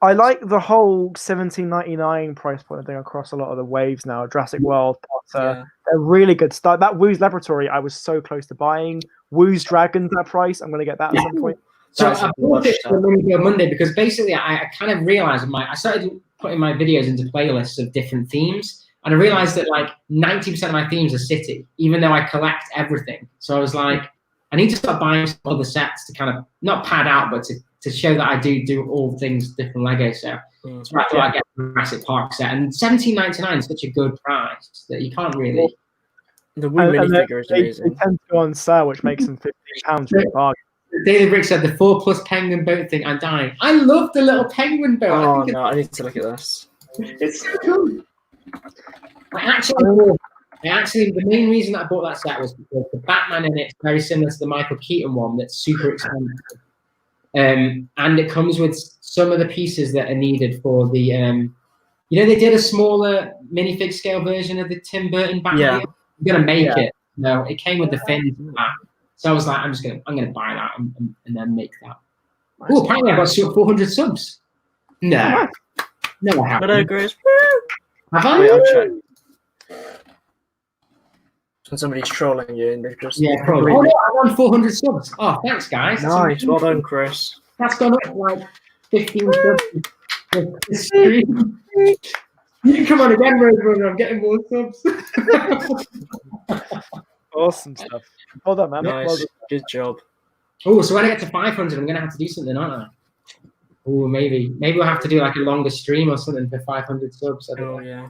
I like the whole $17.99 price point thing across a lot of the waves now. Jurassic World, Potter, they're really good stuff. That Woo's Laboratory, I was so close to buying. Woo's Dragons, that price. I'm going to get that at some point. So I bought it for Monday because basically I kind of realized I started putting my videos into playlists of different themes, and I realized that like 90% of my themes are city, even though I collect everything. So I was like, I need to start buying some other sets to kind of not pad out, but to show that I do all things different Lego. So I thought I'd get the Jurassic Park set, and $17.99 is such a good price that you can't really. The Wii minifigure is amazing. They tend to go on sale, which makes them £15 for a bargain. Daily Brick said the 4+ penguin boat thing. I'm dying. I love the little penguin boat. Oh no, I need to look at this. It's so cool. Actually, the main reason that I bought that set was because the Batman in it is very similar to the Michael Keaton one that's super expensive. And it comes with some of the pieces that are needed for the, they did a smaller minifig scale version of the Tim Burton Batman. Yeah. I'm going to make it. No, it came with the fins and that. So I was like, I'm going to buy that and then make that. Oh, apparently I got 400 subs. No, I haven't. Hello, Grace. Have I? Wait, I'll check. And somebody's trolling you, and they've just probably. Oh, no, I'm on 400 subs. Oh, thanks, guys. Nice, well done, Chris. That's gone up like 15 subs. You can come on again, Roadrunner. I'm getting more subs. Awesome stuff. Well done, man. Nice, well done. good job. Oh, so when I get to 500, I'm going to have to do something, aren't I? Oh, maybe we'll have to do like a longer stream or something for 500 subs. I don't know. Yeah.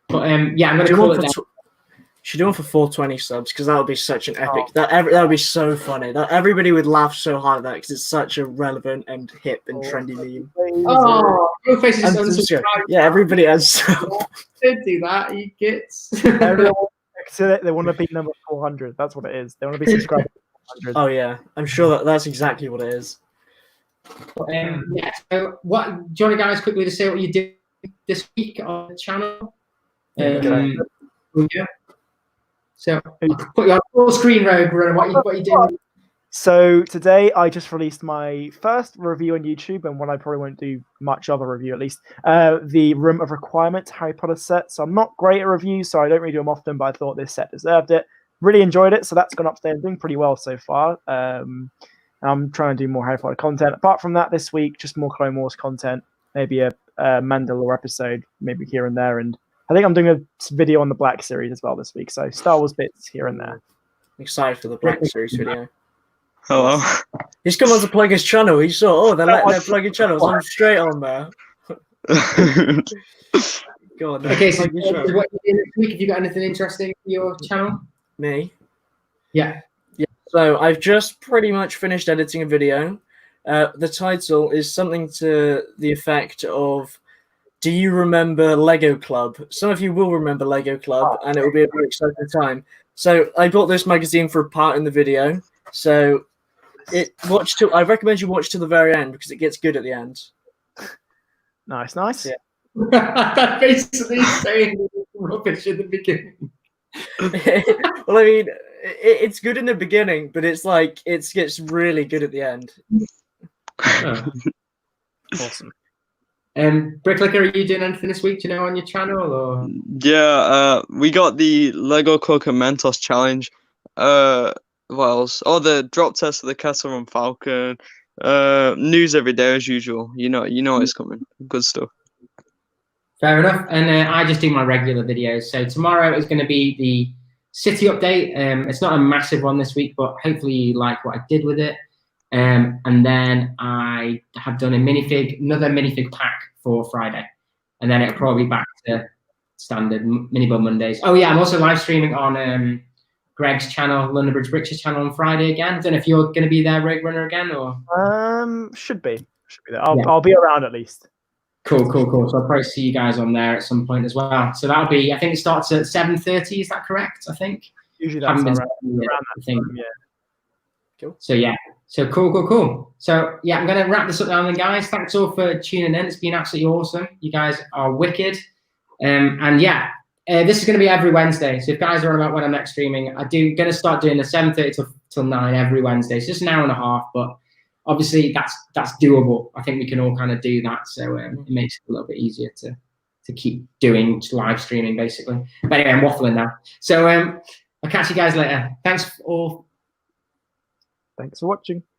But I'm going to call it that. Should do one for 420 subs because that would be such an epic. That would be so funny. That everybody would laugh so hard at that because it's such a relevant and hip and trendy meme. Oh, your face is unsubscribed. Yeah, everybody has. Don't do that, you gits. So they want to be number 400. That's what it is. They want to be subscribed to 400. Oh yeah, I'm sure that's exactly what it is. Yeah. So, what do you want guys quickly to say what you did this week on the channel? Yeah. So, I'll put you on full screen, Rogue Runner. What you doing? So today I just released my first review on YouTube, and one I probably won't do much of a review, at least. The Room of Requirement Harry Potter set. So I'm not great at reviews, so I don't really do them often, but I thought this set deserved it. Really enjoyed it, so that's gone upstairs and doing pretty well so far. I'm trying to do more Harry Potter content. Apart from that, this week, just more Clone Wars content, maybe a Mandalorian episode, maybe here and there, and I think I'm doing a video on the Black series as well this week, so Star Wars bits here and there. I'm excited for the Black series video. Hello. He's come on to plug his channel. He saw, they're letting them plug your channels. I'm straight on there. Go on. Okay, so what you doing this week? Have you got anything interesting for your channel? Me? Yeah. So I've just pretty much finished editing a video. The title is something to the effect of, do you remember Lego Club? Some of you will remember Lego Club, and it will be a very exciting time. So I bought this magazine for a part in the video. So I recommend you watch to the very end because it gets good at the end. Nice. Yeah. That basically saying rubbish in the beginning. Well, I mean, it's good in the beginning, but it's like it gets really good at the end. Oh. Awesome. Bricklicker, are you doing anything this week? Do you know on your channel or? Yeah, we got the Lego Cloak and Mentos challenge. What else? Oh, the drop test of the Kessel Run Falcon. News every day as usual. You know it's coming. Good stuff. Fair enough. And I just do my regular videos. So tomorrow is going to be the city update. It's not a massive one this week, but hopefully you like what I did with it. And then I have done another minifig pack for Friday. And then it'll probably be back to standard Minibug Mondays. Oh yeah, I'm also live streaming on Greg's channel, London Bridge Bricks' channel on Friday again. I don't know if you're going to be there, Rogue Runner, again, or? Should be there. I'll be around at least. Cool. So I'll probably see you guys on there at some point as well. So that'll be, I think it starts at 7:30. Is that correct? I think. Usually that's around that time, yeah. Cool. So yeah. So cool. So yeah, I'm going to wrap this up now then, guys. Thanks all for tuning in. It's been absolutely awesome. You guys are wicked. And yeah, this is going to be every Wednesday. So if guys are on about when I'm next streaming, I'm going to start doing the 7:30 till 9 every Wednesday. It's just an hour and a half, but obviously that's doable. I think we can all kind of do that. So it makes it a little bit easier to keep doing live streaming, basically. But anyway, I'm waffling now. So I'll catch you guys later. Thanks for watching.